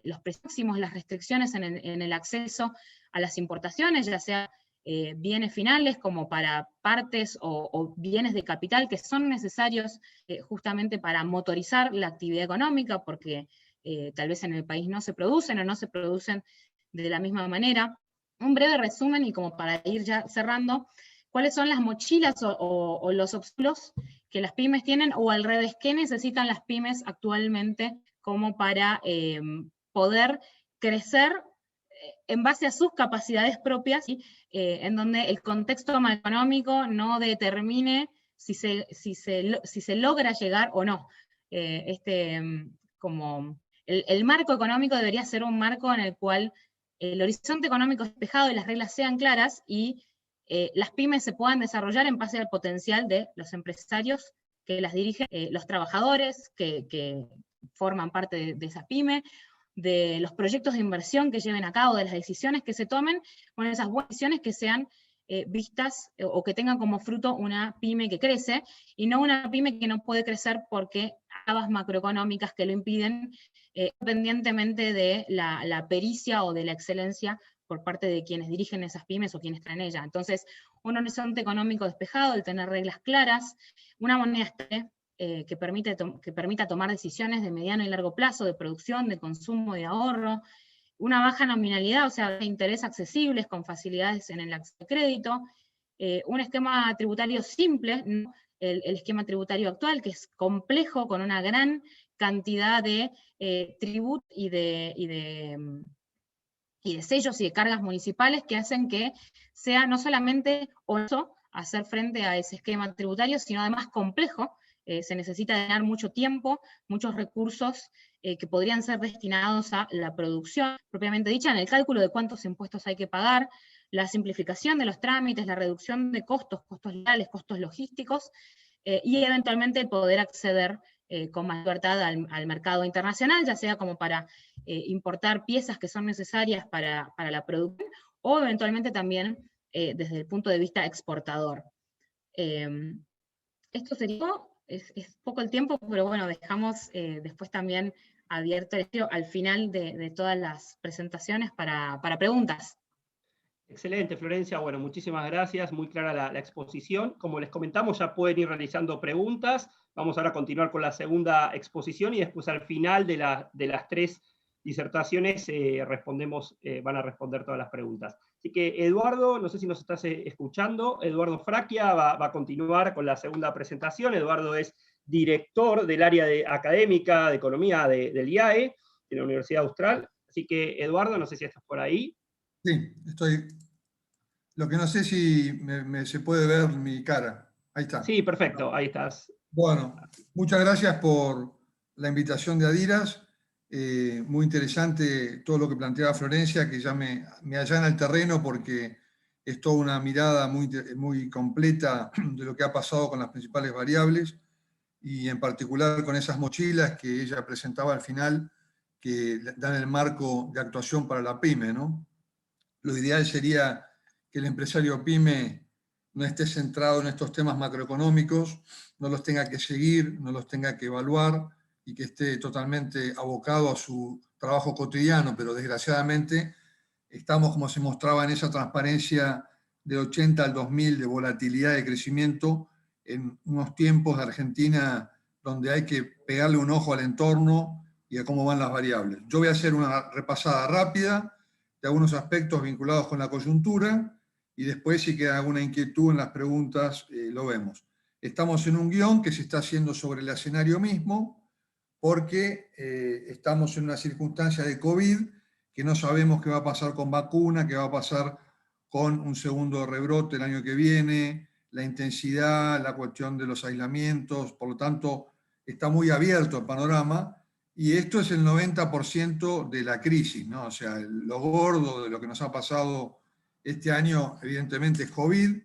los precios máximos, las restricciones en el acceso a las importaciones, ya sea bienes finales como para partes o bienes de capital que son necesarios justamente para motorizar la actividad económica, porque tal vez en el país no se producen o no se producen de la misma manera. Un breve resumen, y como para ir ya cerrando, ¿cuáles son las mochilas o los obstáculos que las pymes tienen, o al revés, qué necesitan las pymes actualmente como para poder crecer en base a sus capacidades propias, ¿sí? En donde el contexto macroeconómico no determine si se logra llegar o no. El marco económico debería ser un marco en el cual el horizonte económico es despejado y las reglas sean claras, y las pymes se puedan desarrollar en base al potencial de los empresarios que las dirigen, los trabajadores que forman parte de esa pyme, de los proyectos de inversión que lleven a cabo, de las decisiones que se tomen, bueno, esas buenas decisiones que sean vistas o que tengan como fruto una pyme que crece, y no una pyme que no puede crecer porque trabas macroeconómicas que lo impiden, independientemente de la pericia o de la excelencia por parte de quienes dirigen esas pymes o quienes están en ella. Entonces, un horizonte económico despejado, el tener reglas claras, una moneda estable, que permita tomar decisiones de mediano y largo plazo, de producción, de consumo, de ahorro, una baja nominalidad, o sea, de interés accesibles, con facilidades en el acceso a crédito, un esquema tributario simple, ¿no? El esquema tributario actual, que es complejo, con una gran cantidad de tributos y de sellos y de cargas municipales que hacen que sea no solamente oneroso hacer frente a ese esquema tributario, sino además complejo. Se necesita ganar mucho tiempo, muchos recursos que podrían ser destinados a la producción propiamente dicha, en el cálculo de cuántos impuestos hay que pagar, la simplificación de los trámites, la reducción de costos legales, costos logísticos, y eventualmente el poder acceder con más libertad al mercado internacional, ya sea como para importar piezas que son necesarias para la producción, o eventualmente también desde el punto de vista exportador. Esto sería, es poco el tiempo, pero bueno, dejamos después también abierto el espacio al final de todas las presentaciones para preguntas. Excelente, Florencia. Bueno, muchísimas gracias. Muy clara la exposición. Como les comentamos, ya pueden ir realizando preguntas. Vamos ahora a continuar con la segunda exposición y después al final de las 3 disertaciones van a responder todas las preguntas. Así que Eduardo, no sé si nos estás escuchando, Eduardo Fracchia va a continuar con la segunda presentación. Eduardo es director del área académica de economía del IAE, de la Universidad Austral. Así que Eduardo, no sé si estás por ahí. Sí, estoy. Lo que no sé si se puede ver mi cara. Ahí está. Sí, perfecto, ahí estás. Bueno, muchas gracias por la invitación de Adiras. Muy interesante todo lo que planteaba Florencia, que ya me allana el terreno porque es toda una mirada muy completa de lo que ha pasado con las principales variables y en particular con esas mochilas que ella presentaba al final que dan el marco de actuación para la pyme, ¿no? Lo ideal sería que el empresario pyme no esté centrado en estos temas macroeconómicos, no los tenga que seguir, no los tenga que evaluar y que esté totalmente abocado a su trabajo cotidiano, pero desgraciadamente estamos, como se mostraba en esa transparencia de 80 al 2000 de volatilidad de crecimiento, en unos tiempos de Argentina donde hay que pegarle un ojo al entorno y a cómo van las variables. Yo voy a hacer una repasada rápida de algunos aspectos vinculados con la coyuntura, y después si queda alguna inquietud en las preguntas lo vemos. Estamos en un guión que se está haciendo sobre el escenario mismo, porque estamos en una circunstancia de COVID, que no sabemos qué va a pasar con vacuna, qué va a pasar con un segundo rebrote el año que viene, la intensidad, la cuestión de los aislamientos, por lo tanto está muy abierto el panorama. Y esto es el 90% de la crisis, ¿no? O sea, lo gordo de lo que nos ha pasado este año, evidentemente, es COVID.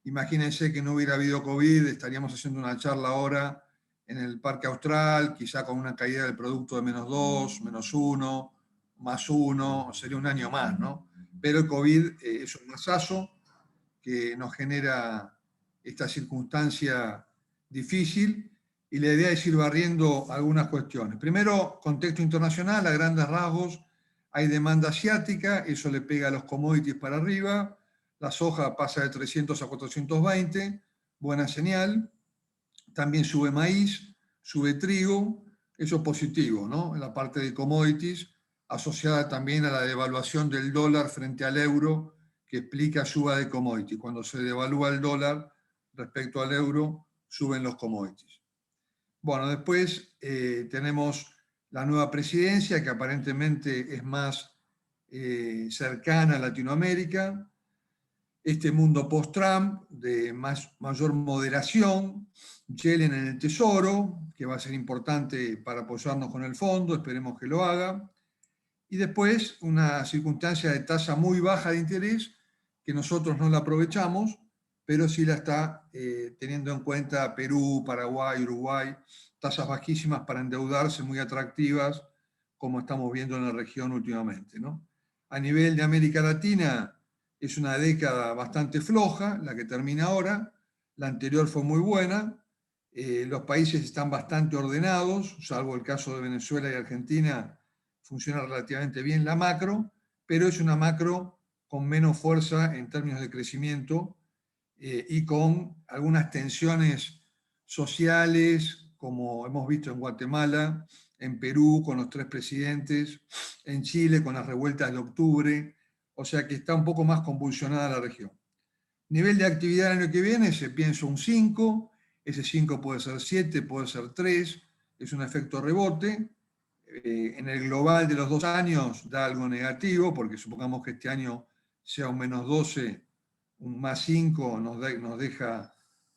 Imagínense que no hubiera habido COVID, estaríamos haciendo una charla ahora en el Parque Austral, quizá con una caída del producto de -2, -1, +1, sería un año más, ¿no? Pero el COVID es un masazo que nos genera esta circunstancia difícil, y la idea es ir barriendo algunas cuestiones. Primero, contexto internacional, a grandes rasgos, hay demanda asiática, eso le pega a los commodities para arriba, la soja pasa de 300 a 420, buena señal, también sube maíz, sube trigo, eso es positivo, ¿no? En la parte de commodities, asociada también a la devaluación del dólar frente al euro, que explica suba de commodities. Cuando se devalúa el dólar respecto al euro, suben los commodities. Bueno, después tenemos la nueva presidencia, que aparentemente es más cercana a Latinoamérica, este mundo post-Trump de mayor moderación, Yellen en el Tesoro, que va a ser importante para apoyarnos con el fondo, esperemos que lo haga, y después una circunstancia de tasa muy baja de interés, que nosotros no la aprovechamos, pero sí la está teniendo en cuenta Perú, Paraguay, Uruguay, tasas bajísimas para endeudarse, muy atractivas, como estamos viendo en la región últimamente, ¿no? A nivel de América Latina, es una década bastante floja, la que termina ahora, la anterior fue muy buena, los países están bastante ordenados, salvo el caso de Venezuela y Argentina, funciona relativamente bien la macro, pero es una macro con menos fuerza en términos de crecimiento y con algunas tensiones sociales, como hemos visto en Guatemala, en Perú con los 3 presidentes, en Chile con las revueltas de octubre, o sea que está un poco más convulsionada la región. Nivel de actividad el año que viene, se piensa un 5, ese 5 puede ser 7, puede ser 3, es un efecto rebote. En el global de los 2 años da algo negativo, porque supongamos que este año sea un menos 12, un más 5 nos deja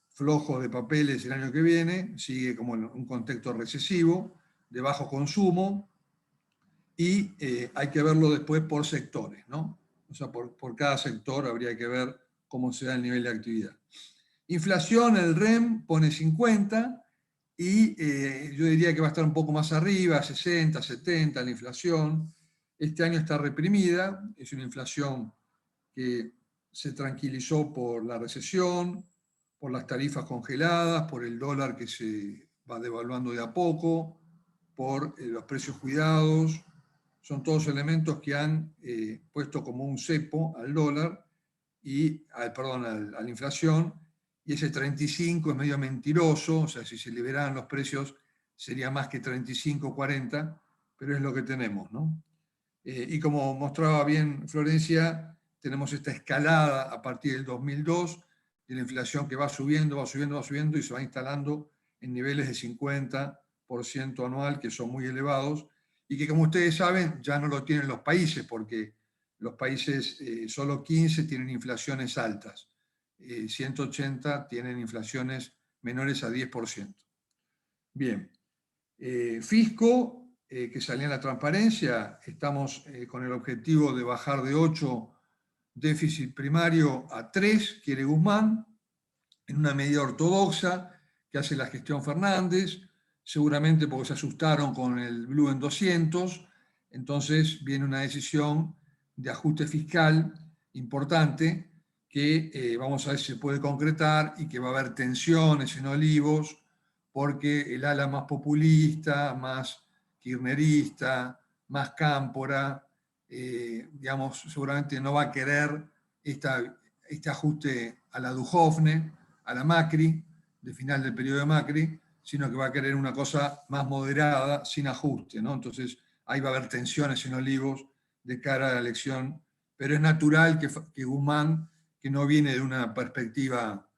flojos de papeles el año que viene, sigue como un contexto recesivo, de bajo consumo, y hay que verlo después por sectores, ¿no? O sea, por cada sector habría que ver cómo se da el nivel de actividad. Inflación, el REM pone 50, y yo diría que va a estar un poco más arriba, 60, 70 la inflación. Este año está reprimida, es una inflación que se tranquilizó por la recesión, por las tarifas congeladas, por el dólar que se va devaluando de a poco, por los precios cuidados. Son todos elementos que han puesto como un cepo al dólar y a la inflación, y ese 35 es medio mentiroso, o sea, si se liberaran los precios sería más que 35, 40, pero es lo que tenemos, ¿no? Y como mostraba bien Florencia, tenemos esta escalada a partir del 2002 de la inflación que va subiendo, va subiendo, va subiendo y se va instalando en niveles de 50% anual, que son muy elevados, y que, como ustedes saben, ya no lo tienen los países, porque los países, solo 15 tienen inflaciones altas, 180 tienen inflaciones menores a 10%. Bien, fisco, que salía en la transparencia, estamos con el objetivo de bajar de 8 déficit primario a 3, quiere Guzmán, en una medida ortodoxa que hace la gestión Fernández, seguramente porque se asustaron con el Blue en 200, entonces viene una decisión de ajuste fiscal importante que vamos a ver si se puede concretar y que va a haber tensiones en Olivos, porque el ala más populista, más kirchnerista, más cámpora, digamos, seguramente no va a querer este ajuste a la Duhovne, a la Macri, de final del periodo de Macri, sino que va a querer una cosa más moderada, sin ajuste, ¿no? Entonces ahí va a haber tensiones en Olivos de cara a la elección, pero es natural que Guzmán, que no viene de una perspectiva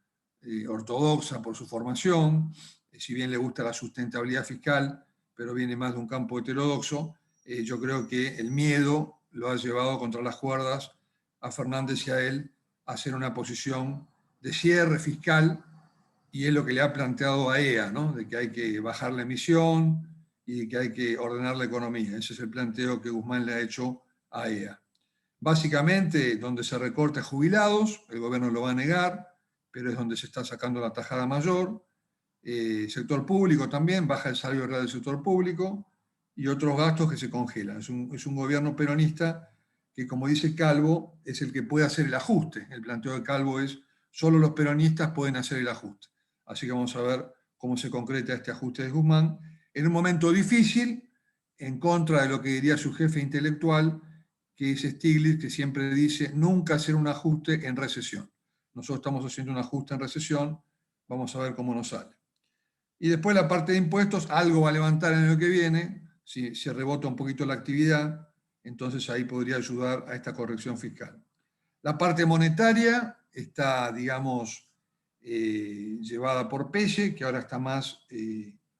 ortodoxa por su formación, si bien le gusta la sustentabilidad fiscal, pero viene más de un campo heterodoxo, yo creo que el miedo lo ha llevado contra las cuerdas a Fernández y a él a hacer una posición de cierre fiscal, y es lo que le ha planteado a EA, ¿no? De que hay que bajar la emisión y de que hay que ordenar la economía. Ese es el planteo que Guzmán le ha hecho a EA. Básicamente, donde se recorta jubilados, el gobierno lo va a negar, pero es donde se está sacando la tajada mayor. Sector público también, baja el salario real del sector público y otros gastos que se congelan. Es un gobierno peronista que, como dice Calvo, es el que puede hacer el ajuste. El planteo de Calvo es, solo los peronistas pueden hacer el ajuste. Así que vamos a ver cómo se concreta este ajuste de Guzmán. En un momento difícil, en contra de lo que diría su jefe intelectual, que es Stiglitz, que siempre dice, nunca hacer un ajuste en recesión. Nosotros estamos haciendo un ajuste en recesión, vamos a ver cómo nos sale. Y después la parte de impuestos, algo va a levantar en el año que viene, si se rebota un poquito la actividad, entonces ahí podría ayudar a esta corrección fiscal. La parte monetaria está, digamos, llevada por Pelle, que ahora está más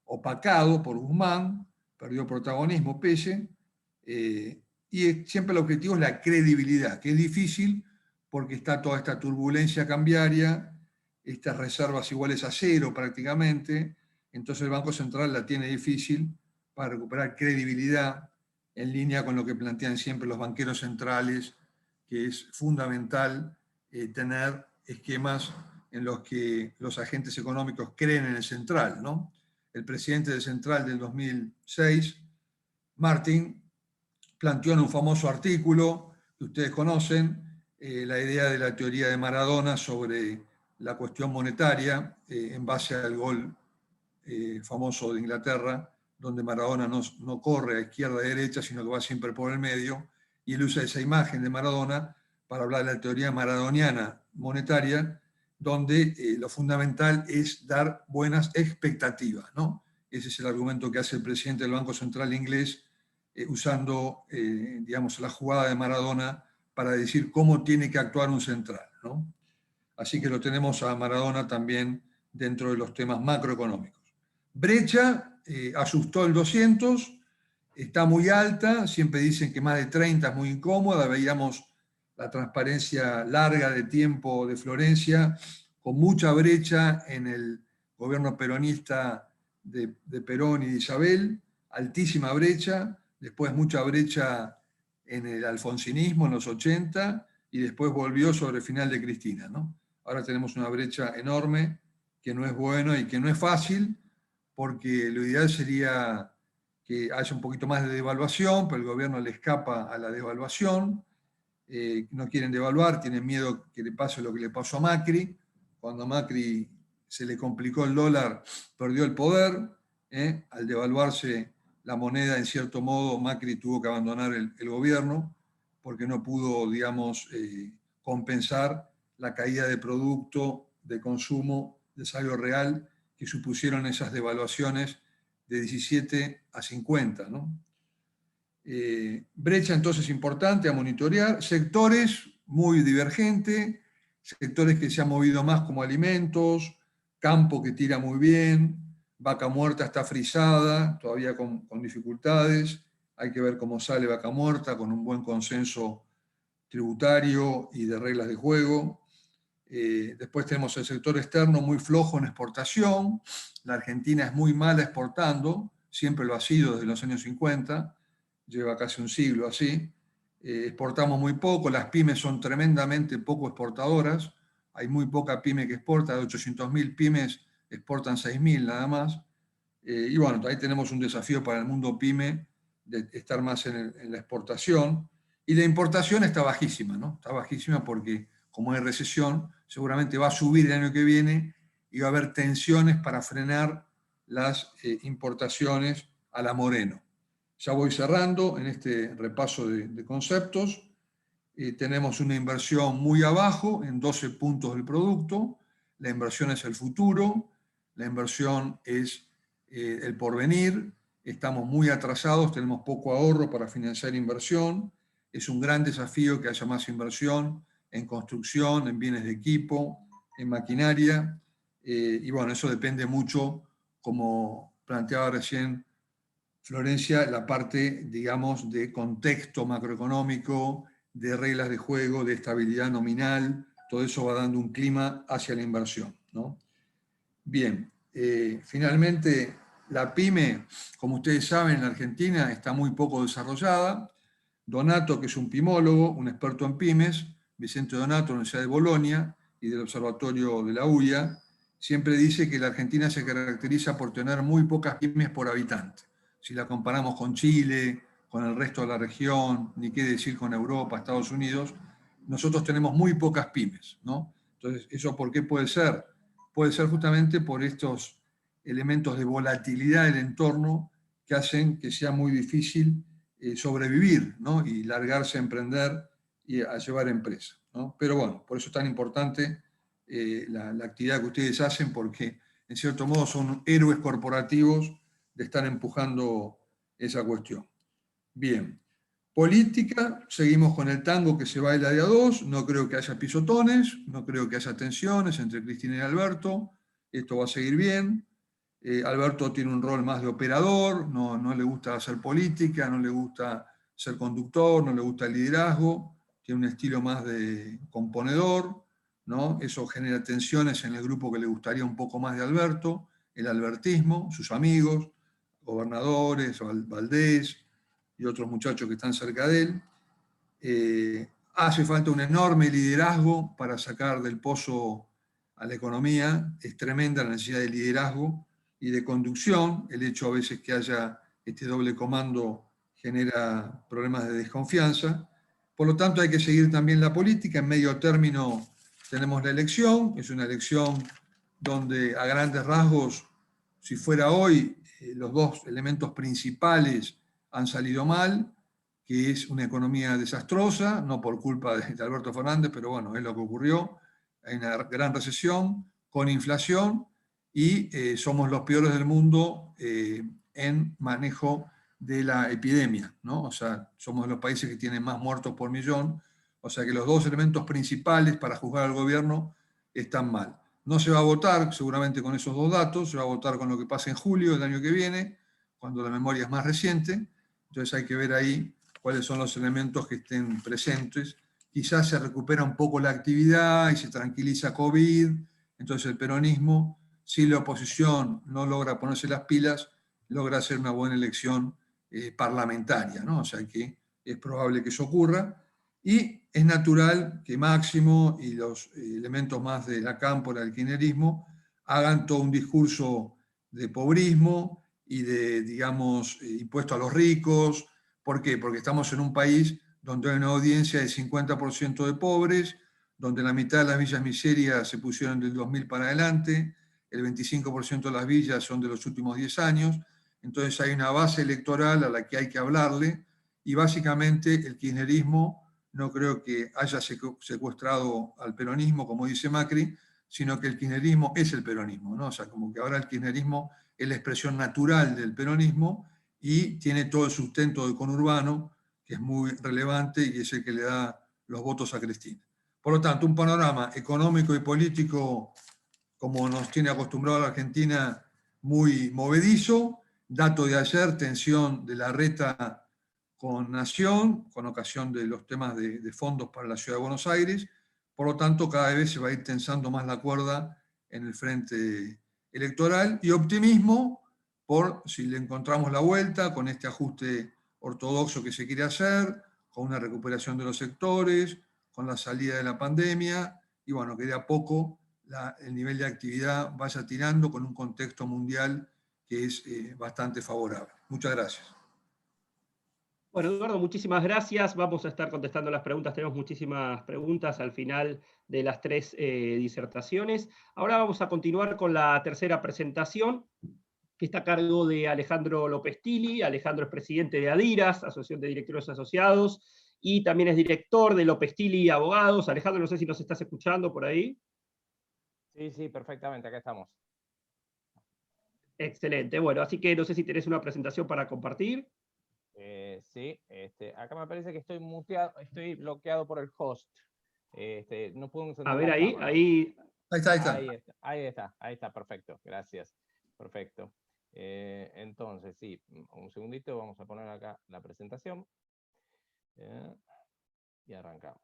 opacado por Guzmán, perdió protagonismo Pelle, y siempre el objetivo es la credibilidad, que es difícil porque está toda esta turbulencia cambiaria, estas reservas iguales a cero prácticamente, entonces el Banco Central la tiene difícil para recuperar credibilidad en línea con lo que plantean siempre los banqueros centrales, que es fundamental tener esquemas en los que los agentes económicos creen en el central, ¿no? El presidente del Central del 2006, Martin, planteó en un famoso artículo que ustedes conocen la idea de la teoría de Maradona sobre la cuestión monetaria en base al gol famoso de Inglaterra, donde Maradona no corre a izquierda y derecha, sino que va siempre por el medio, y él usa esa imagen de Maradona para hablar de la teoría maradoniana monetaria, donde lo fundamental es dar buenas expectativas, ¿no? Ese es el argumento que hace el presidente del Banco Central inglés, usando, digamos, la jugada de Maradona para decir cómo tiene que actuar un central, ¿no? Así que lo tenemos a Maradona también dentro de los temas macroeconómicos. Brecha, asustó el 200, está muy alta, siempre dicen que más de 30 es muy incómoda, veíamos la transparencia larga de tiempo de Florencia, con mucha brecha en el gobierno peronista de Perón y de Isabel, altísima brecha, después mucha brecha en el alfonsinismo en los 80, y después volvió sobre el final de Cristina, ¿no? Ahora tenemos una brecha enorme, que no es bueno y que no es fácil, porque lo ideal sería que haya un poquito más de devaluación, pero el gobierno le escapa a la devaluación, no quieren devaluar, tienen miedo que le pase lo que le pasó a Macri. Cuando a Macri se le complicó el dólar, perdió el poder, al devaluarse la moneda, en cierto modo, Macri tuvo que abandonar el gobierno, porque no pudo, digamos, compensar la caída de producto, de consumo, de salario real, que supusieron esas devaluaciones de 17 a 50, ¿no? Brecha entonces importante a monitorear, sectores muy divergentes, sectores que se han movido más como alimentos, campo que tira muy bien, Vaca Muerta está frisada, todavía con dificultades, hay que ver cómo sale Vaca Muerta con un buen consenso tributario y de reglas de juego. Después tenemos el sector externo muy flojo en exportación, la Argentina es muy mala exportando, siempre lo ha sido desde los años 50, lleva casi un siglo así, exportamos muy poco, las pymes son tremendamente poco exportadoras, hay muy poca pyme que exporta, de 800.000 pymes exportan 6.000 nada más, y bueno, ahí tenemos un desafío para el mundo pyme de estar más en la exportación, y la importación está bajísima, ¿no? Está bajísima porque como hay recesión, seguramente va a subir el año que viene y va a haber tensiones para frenar las importaciones a la Moreno. Ya voy cerrando en este repaso de conceptos. Tenemos una inversión muy abajo, en 12 puntos del producto. La inversión es el futuro, la inversión es el porvenir. Estamos muy atrasados, tenemos poco ahorro para financiar inversión. Es un gran desafío que haya más inversión en construcción, en bienes de equipo, en maquinaria. Y bueno, eso depende mucho, como planteaba recién Florencia, la parte, digamos, de contexto macroeconómico, de reglas de juego, de estabilidad nominal, todo eso va dando un clima hacia la inversión, ¿no? Bien, finalmente la PYME, como ustedes saben, en la Argentina está muy poco desarrollada. Donato, que es un pimólogo, un experto en pymes, Vicente Donato, de la Universidad de Bolonia y del Observatorio de la UIA, siempre dice que la Argentina se caracteriza por tener muy pocas pymes por habitante. Si la comparamos con Chile, con el resto de la región, ni qué decir con Europa, Estados Unidos, nosotros tenemos muy pocas pymes, ¿no? Entonces, ¿eso por qué puede ser? Puede ser justamente por estos elementos de volatilidad del entorno que hacen que sea muy difícil sobrevivir, ¿no? Y largarse a emprender y a llevar empresa, ¿no? Pero bueno, por eso es tan importante la actividad que ustedes hacen, porque en cierto modo son héroes corporativos de estar empujando esa cuestión. Bien, política, seguimos con el tango que se baila de a dos, no creo que haya pisotones, no creo que haya tensiones entre Cristina y Alberto, esto va a seguir bien. Alberto tiene un rol más de operador, no le gusta hacer política, no le gusta ser conductor, no le gusta el liderazgo, tiene un estilo más de componedor, ¿no? Eso genera tensiones en el grupo que le gustaría un poco más de Alberto, el albertismo, sus amigos, gobernadores, Valdés y otros muchachos que están cerca de él. Hace falta un enorme liderazgo para sacar del pozo a la economía. Es tremenda la necesidad de liderazgo y de conducción. El hecho a veces que haya este doble comando genera problemas de desconfianza. Por lo tanto, hay que seguir también la política. En medio término tenemos la elección. Es una elección donde a grandes rasgos, si fuera hoy, los dos elementos principales han salido mal, que es una economía desastrosa, no por culpa de Alberto Fernández, pero bueno, es lo que ocurrió. Hay una gran recesión, con inflación, y somos los peores del mundo en manejo de la epidemia, ¿no? O sea, somos los países que tienen más muertos por millón, o sea que los dos elementos principales para juzgar al gobierno están mal. No se va a votar seguramente con esos dos datos, se va a votar con lo que pasa en julio del año que viene, cuando la memoria es más reciente, entonces hay que ver ahí cuáles son los elementos que estén presentes. Quizás se recupera un poco la actividad y se tranquiliza COVID, entonces el peronismo, si la oposición no logra ponerse las pilas, logra hacer una buena elección parlamentaria, ¿no? O sea que es probable que eso ocurra, y es natural que Máximo y los elementos más de la cámpora del kirchnerismo hagan todo un discurso de pobrismo y de, digamos, impuesto a los ricos. ¿Por qué? Porque estamos en un país donde hay una audiencia de 50% de pobres, donde la mitad de las villas miserias se pusieron del 2000 para adelante, el 25% de las villas son de los últimos 10 años, entonces hay una base electoral a la que hay que hablarle, y básicamente el kirchnerismo no creo que haya secuestrado al peronismo, como dice Macri, sino que el kirchnerismo es el peronismo, ¿no? O sea, como que ahora el kirchnerismo es la expresión natural del peronismo y tiene todo el sustento del conurbano, que es muy relevante y es el que le da los votos a Cristina. Por lo tanto, un panorama económico y político, como nos tiene acostumbrado la Argentina, muy movedizo. Dato de ayer, tensión de la reta con Nación, con ocasión de los temas de fondos para la Ciudad de Buenos Aires. Por lo tanto, cada vez se va a ir tensando más la cuerda en el frente electoral, y optimismo por si le encontramos la vuelta con este ajuste ortodoxo que se quiere hacer, con una recuperación de los sectores, con la salida de la pandemia, y bueno, que de a poco el nivel de actividad vaya tirando con un contexto mundial que es bastante favorable. Muchas gracias. Bueno, Eduardo, muchísimas gracias. Vamos a estar contestando las preguntas. Tenemos muchísimas preguntas al final de las 3 disertaciones. Ahora vamos a continuar con la tercera presentación, que está a cargo de Alejandro López Tili. Alejandro es presidente de Adiras, Asociación de Directores Asociados, y también es director de López Tili Abogados. Alejandro, no sé si nos estás escuchando por ahí. Sí, perfectamente, acá estamos. Excelente. Bueno, así que no sé si tenés una presentación para compartir. Sí, acá me parece que estoy muteado, estoy bloqueado por el host. No puedo encender A ver la ahí, cámara. ahí. Ahí está, perfecto, gracias. Perfecto. Entonces, sí, un segundito, vamos a poner acá la presentación. Y arrancamos.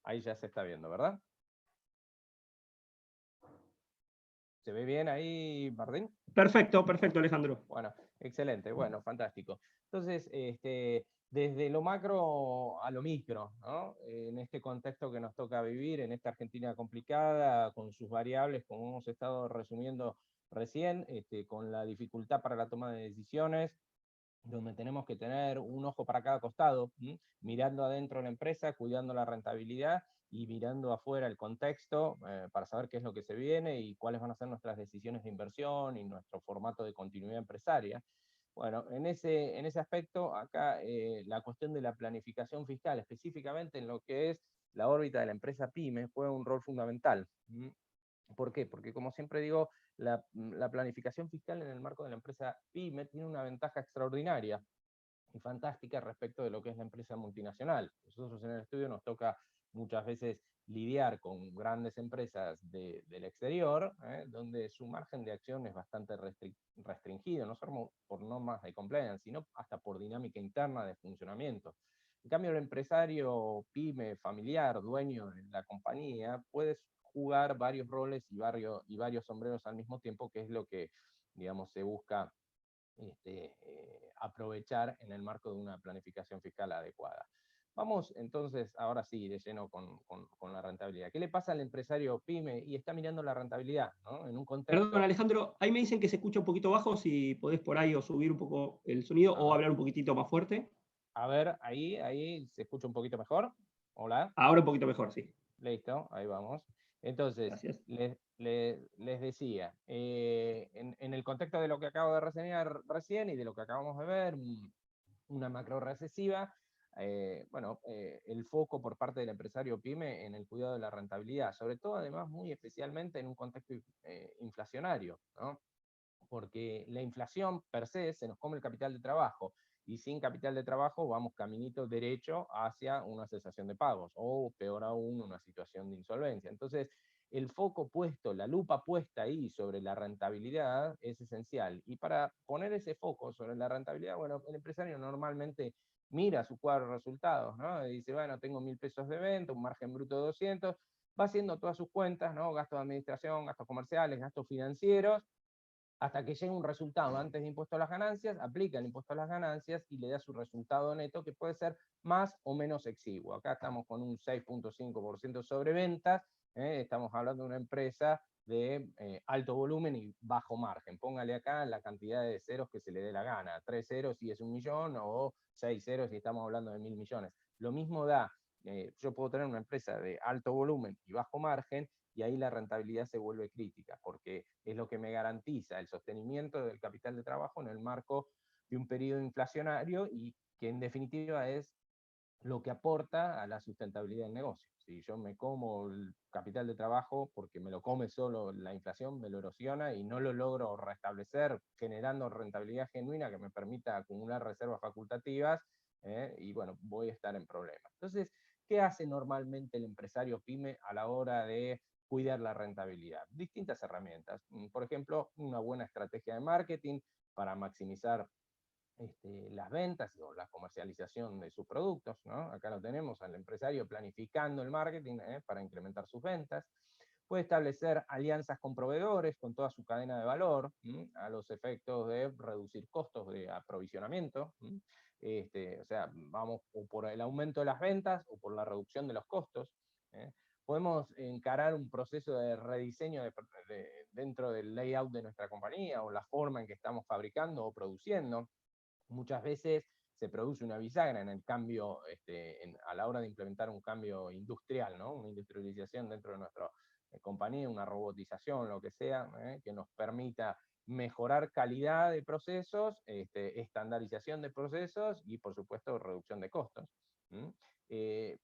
Ahí ya se está viendo, ¿verdad? ¿Se ve bien ahí, Martín? Perfecto, perfecto, Alejandro. Bueno, excelente, bueno, fantástico. Entonces, desde lo macro a lo micro, ¿no? En este contexto que nos toca vivir, en esta Argentina complicada, con sus variables, como hemos estado resumiendo recién, con la dificultad para la toma de decisiones, donde tenemos que tener un ojo para cada costado, mirando adentro la empresa, cuidando la rentabilidad, y mirando afuera el contexto para saber qué es lo que se viene y cuáles van a ser nuestras decisiones de inversión y nuestro formato de continuidad empresaria. Bueno, en ese aspecto, acá la cuestión de la planificación fiscal, específicamente en lo que es la órbita de la empresa PYME, juega un rol fundamental. ¿Por qué? Porque, como siempre digo, la planificación fiscal en el marco de la empresa PYME tiene una ventaja extraordinaria y fantástica respecto de lo que es la empresa multinacional. Nosotros en el estudio nos toca muchas veces lidiar con grandes empresas del exterior, donde su margen de acción es bastante restringido, no solo por normas de compliance, sino hasta por dinámica interna de funcionamiento. En cambio, el empresario pyme, familiar, dueño de la compañía, puede jugar varios roles y varios sombreros al mismo tiempo, que es lo que, digamos, se busca aprovechar en el marco de una planificación fiscal adecuada. Vamos entonces, ahora sí, de lleno con la rentabilidad. ¿Qué le pasa al empresario pyme? Y está mirando la rentabilidad, ¿no? En un contexto... Perdón, Alejandro, ahí me dicen que se escucha un poquito bajo, si podés por ahí o subir un poco el sonido o hablar un poquitito más fuerte. A ver, ahí se escucha un poquito mejor. Hola. Ahora un poquito mejor, sí. Listo, ahí vamos. Entonces, les decía, en el contexto de lo que acabo de reseñar recién y de lo que acabamos de ver, una macro recesiva, el foco por parte del empresario pyme en el cuidado de la rentabilidad, sobre todo además muy especialmente en un contexto inflacionario, ¿no? Porque la inflación per se nos come el capital de trabajo, y sin capital de trabajo vamos caminito derecho hacia una cesación de pagos, o peor aún, una situación de insolvencia. Entonces, el foco puesto, la lupa puesta ahí sobre la rentabilidad es esencial. Y para poner ese foco sobre la rentabilidad, bueno, el empresario normalmente mira su cuadro de resultados, ¿no? Y dice, bueno, tengo 1.000 pesos de venta, un margen bruto de 200, va haciendo todas sus cuentas, ¿no? Gastos de administración, gastos comerciales, gastos financieros, hasta que llega un resultado antes de impuesto a las ganancias, aplica el impuesto a las ganancias y le da su resultado neto, que puede ser más o menos exiguo. Acá estamos con un 6.5% sobre ventas, estamos hablando de una empresa de alto volumen y bajo margen. Póngale acá la cantidad de ceros que se le dé la gana, 3 ceros si es 1 millón, o 6 ceros si estamos hablando de 1.000 millones. Lo mismo da, yo puedo tener una empresa de alto volumen y bajo margen, y ahí la rentabilidad se vuelve crítica, porque es lo que me garantiza el sostenimiento del capital de trabajo en el marco de un periodo inflacionario, y que en definitiva es lo que aporta a la sustentabilidad del negocio. Si yo me como el capital de trabajo porque me lo come solo la inflación, me lo erosiona y no lo logro restablecer generando rentabilidad genuina que me permita acumular reservas facultativas, y bueno, voy a estar en problemas. Entonces, ¿qué hace normalmente el empresario pyme a la hora de cuidar la rentabilidad? Distintas herramientas. Por ejemplo, una buena estrategia de marketing para maximizar las ventas o la comercialización de sus productos, ¿no? Acá lo tenemos al empresario planificando el marketing para incrementar sus ventas. Puede establecer alianzas con proveedores, con toda su cadena de valor, a los efectos de reducir costos de aprovisionamiento. O sea, vamos o por el aumento de las ventas o por la reducción de los costos. Podemos encarar un proceso de rediseño dentro del layout de nuestra compañía, o la forma en que estamos fabricando o produciendo. Muchas veces se produce una bisagra en el cambio, a la hora de implementar un cambio industrial, ¿no? Una industrialización dentro de nuestra compañía, una robotización, lo que sea, que nos permita mejorar calidad de procesos, estandarización de procesos y, por supuesto, reducción de costos.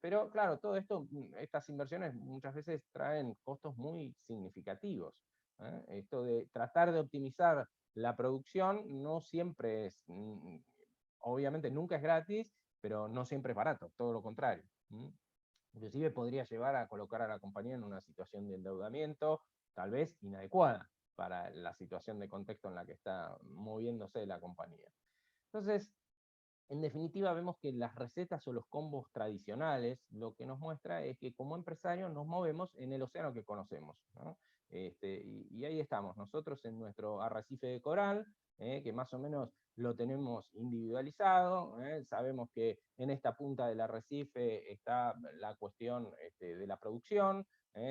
Pero claro, todo esto, estas inversiones muchas veces traen costos muy significativos. Esto de tratar de optimizar la producción no siempre es, obviamente nunca es gratis, pero no siempre es barato, todo lo contrario. Inclusive podría llevar a colocar a la compañía en una situación de endeudamiento, tal vez inadecuada para la situación de contexto en la que está moviéndose la compañía. Entonces, en definitiva, vemos que las recetas o los combos tradicionales lo que nos muestra es que como empresarios nos movemos en el océano que conocemos, ¿no? Y ahí estamos, nosotros en nuestro arrecife de coral, que más o menos lo tenemos individualizado, sabemos que en esta punta del arrecife está la cuestión de la producción,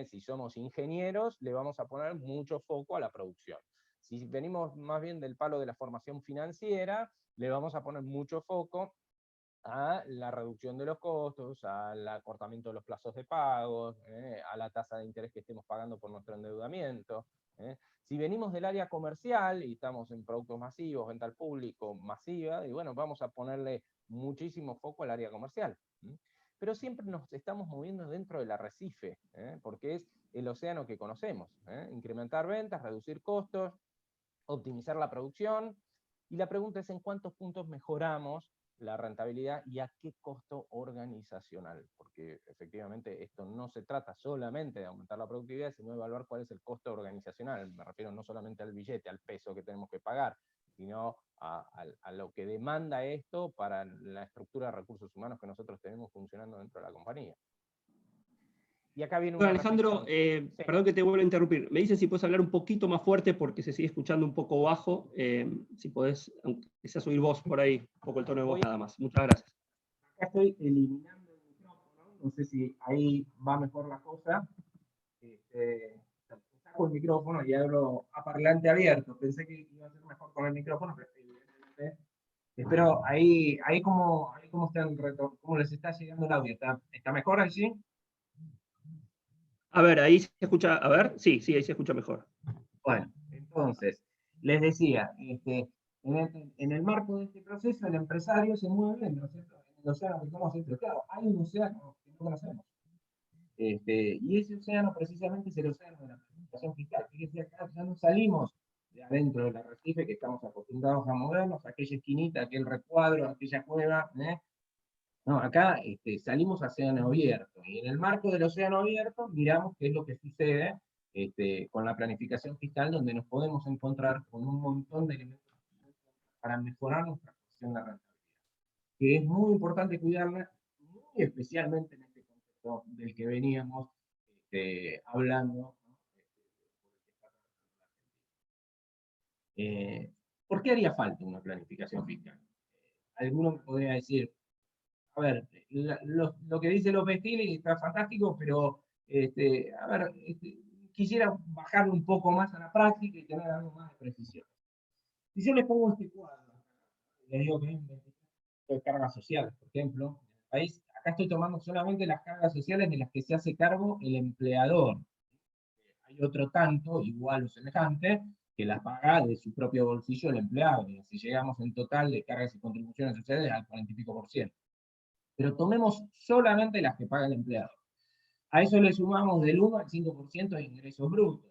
si somos ingenieros le vamos a poner mucho foco a la producción. Si venimos más bien del palo de la formación financiera, le vamos a poner mucho foco a la reducción de los costos, al acortamiento de los plazos de pagos, a la tasa de interés que estemos pagando por nuestro endeudamiento. Si venimos del área comercial y estamos en productos masivos, venta al público masiva, y bueno, vamos a ponerle muchísimo foco al área comercial. Pero siempre nos estamos moviendo dentro del arrecife, porque es el océano que conocemos. Incrementar ventas, reducir costos, optimizar la producción, y la pregunta es en cuántos puntos mejoramos la rentabilidad y a qué costo organizacional, porque efectivamente esto no se trata solamente de aumentar la productividad, sino de evaluar cuál es el costo organizacional. Me refiero no solamente al billete, al peso que tenemos que pagar, sino a lo que demanda esto para la estructura de recursos humanos que nosotros tenemos funcionando dentro de la compañía. Y acá viene una Alejandro, reflexión. Sí. perdón que te vuelvo a interrumpir. Me dices si puedes hablar un poquito más fuerte porque se sigue escuchando un poco bajo. Si podés, aunque sea subir vos por ahí, un poco el tono de voz nada más. Muchas gracias. Acá estoy eliminando el micrófono. No sé si ahí va mejor la cosa. Saco el micrófono y hablo a parlante abierto. Pensé que iba a ser mejor con el micrófono, pero evidentemente. Espero ahí cómo está el reto, cómo les está llegando el audio. ¿Está mejor así? A ver, ahí se escucha, a ver, sí, ahí se escucha mejor. Bueno, entonces, les decía, en el marco de este proceso, el empresario se mueve, ¿no es cierto?, en el océano que conocemos, pero claro, hay un océano que no conocemos. Y ese océano precisamente es el océano de la planificación fiscal. Fíjense acá, ya no salimos de adentro del arrecife que estamos acostumbrados a movernos, aquella esquinita, aquel recuadro, aquella cueva, No, acá salimos a océano abierto, y en el marco del océano abierto miramos qué es lo que sucede con la planificación fiscal, donde nos podemos encontrar con un montón de elementos para mejorar nuestra posición de rentabilidad, que es muy importante cuidarla, muy especialmente en este contexto del que veníamos hablando, ¿no? ¿Por qué haría falta una planificación fiscal? Alguno podría decir, a ver, lo que dice López Tilly está fantástico, pero a ver, quisiera bajarlo un poco más a la práctica y tener algo más de precisión. Si yo les pongo este cuadro, les digo que hay un 23% de cargas sociales, por ejemplo, en el país, acá estoy tomando solamente las cargas sociales de las que se hace cargo el empleador. Hay otro tanto, igual o semejante, que las paga de su propio bolsillo el empleado, y así llegamos en total de cargas y contribuciones sociales al 40 y pico %. Pero tomemos solamente las que paga el empleado. A eso le sumamos del 1 al 5% de ingresos brutos.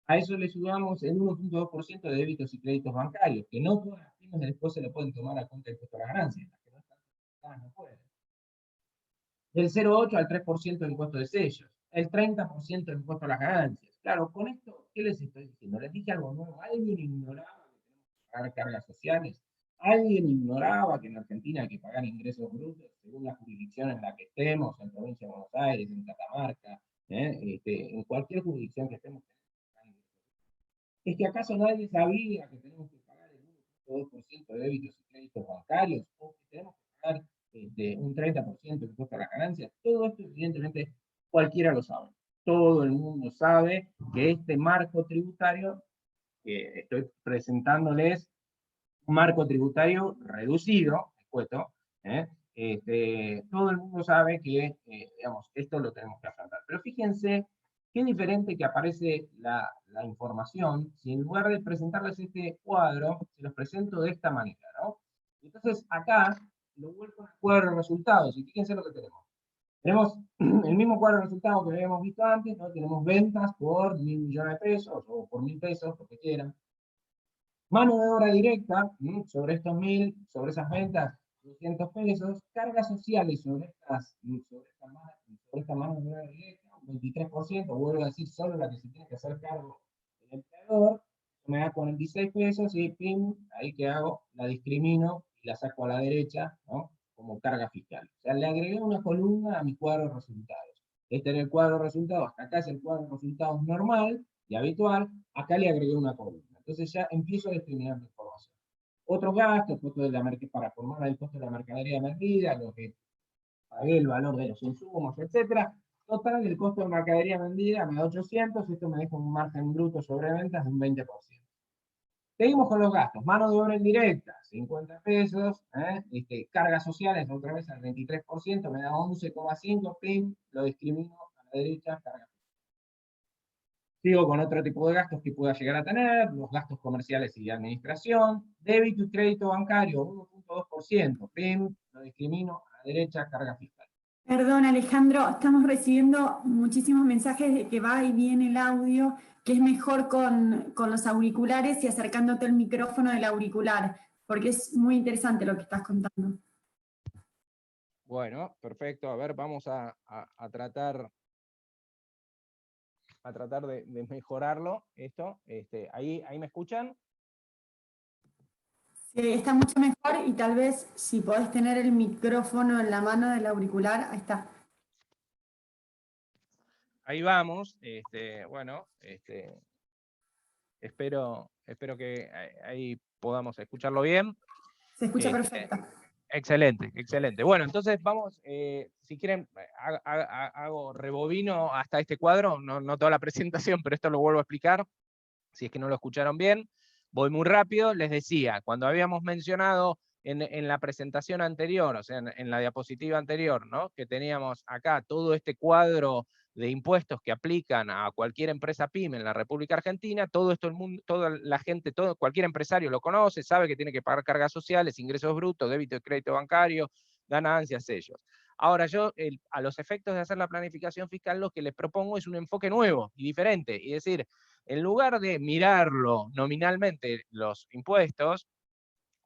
A eso le sumamos el 1.2% de débitos y créditos bancarios, que no todas las pymes después se lo pueden tomar a cuenta del impuesto a las ganancias, las que no están no pueden. Del 0.8 al 3% de impuesto de sellos, el 30% de impuesto a las ganancias. Claro, con esto, ¿qué les estoy diciendo? Les dije algo nuevo. ¿Alguien ignoraba que tenemos que pagar cargas sociales? ¿Alguien ignoraba que en Argentina hay que pagar ingresos brutos según la jurisdicción en la que estemos, en Provincia de Buenos Aires, en Catamarca, en cualquier jurisdicción que estemos? ¿Es que acaso nadie sabía que tenemos que pagar el 1.2% de débitos y créditos bancarios? ¿O que tenemos que pagar un 30% de impuesto a las ganancias? Todo esto, evidentemente, cualquiera lo sabe. Todo el mundo sabe que este marco tributario, que estoy presentándoles, un marco tributario reducido, expuesto, todo el mundo sabe que digamos, esto lo tenemos que afrontar. Pero fíjense qué diferente que aparece la información si en lugar de presentarles este cuadro, se los presento de esta manera, ¿no? Entonces acá lo vuelvo al cuadro de resultados y fíjense lo que tenemos. Tenemos el mismo cuadro de resultados que habíamos visto antes, ¿no? Tenemos ventas por 1.000 millones de pesos o por 1.000 pesos, lo que quieran. Mano de obra directa, sobre estos 1.000, sobre esas ventas, 200 pesos. Cargas sociales sobre esta mano de obra directa, un 23%, vuelvo a decir, solo la que se tiene que hacer cargo del empleador, me da 46 pesos y pim, ahí que hago, la discrimino y la saco a la derecha, ¿no? Como carga fiscal. O sea, le agregué una columna a mi cuadro de resultados. Este era el cuadro de resultados, hasta acá es el cuadro de resultados normal y habitual, acá le agregué una columna. Entonces ya empiezo a discriminar la información. Otros gastos, costo de para formar el costo de la mercadería vendida, lo que pagué, el valor de los insumos, etc. Total, el costo de mercadería vendida me da 800, esto me deja un margen bruto sobre ventas de un 20%. Seguimos con los gastos. Mano de obra indirecta, 50 pesos. Cargas sociales, otra vez al 23%, me da 11,5, pim, lo discrimino a la derecha, carga. Sigo con otro tipo de gastos que pueda llegar a tener, los gastos comerciales y de administración, débito y crédito bancario, 1.2%, PIM, lo discrimino a la derecha, carga fiscal. Perdón, Alejandro, estamos recibiendo muchísimos mensajes de que va y viene el audio, que es mejor con los auriculares y acercándote el micrófono del auricular. porque es muy interesante lo que estás contando. Bueno, perfecto. A ver, vamos a tratar de mejorarlo, esto. ¿Ahí me escuchan? Sí, está mucho mejor y tal vez si podés tener el micrófono en la mano del auricular, ahí está. Ahí vamos. Bueno, espero que ahí podamos escucharlo bien. Se escucha perfecto. Excelente, excelente. Bueno, entonces vamos, si quieren, hago rebobino hasta este cuadro, no toda la presentación, pero esto lo vuelvo a explicar, si es que no lo escucharon bien. Voy muy rápido, les decía, cuando habíamos mencionado en la presentación anterior, o sea, en la diapositiva anterior, ¿no? Que teníamos acá todo este cuadro de impuestos que aplican a cualquier empresa PYME en la República Argentina, todo esto, toda la gente, cualquier empresario lo conoce, sabe que tiene que pagar cargas sociales, ingresos brutos, débito y crédito bancario, ganancias, sellos. Ahora yo, a los efectos de hacer la planificación fiscal, lo que les propongo es un enfoque nuevo y diferente, y decir, en lugar de mirarlo nominalmente los impuestos,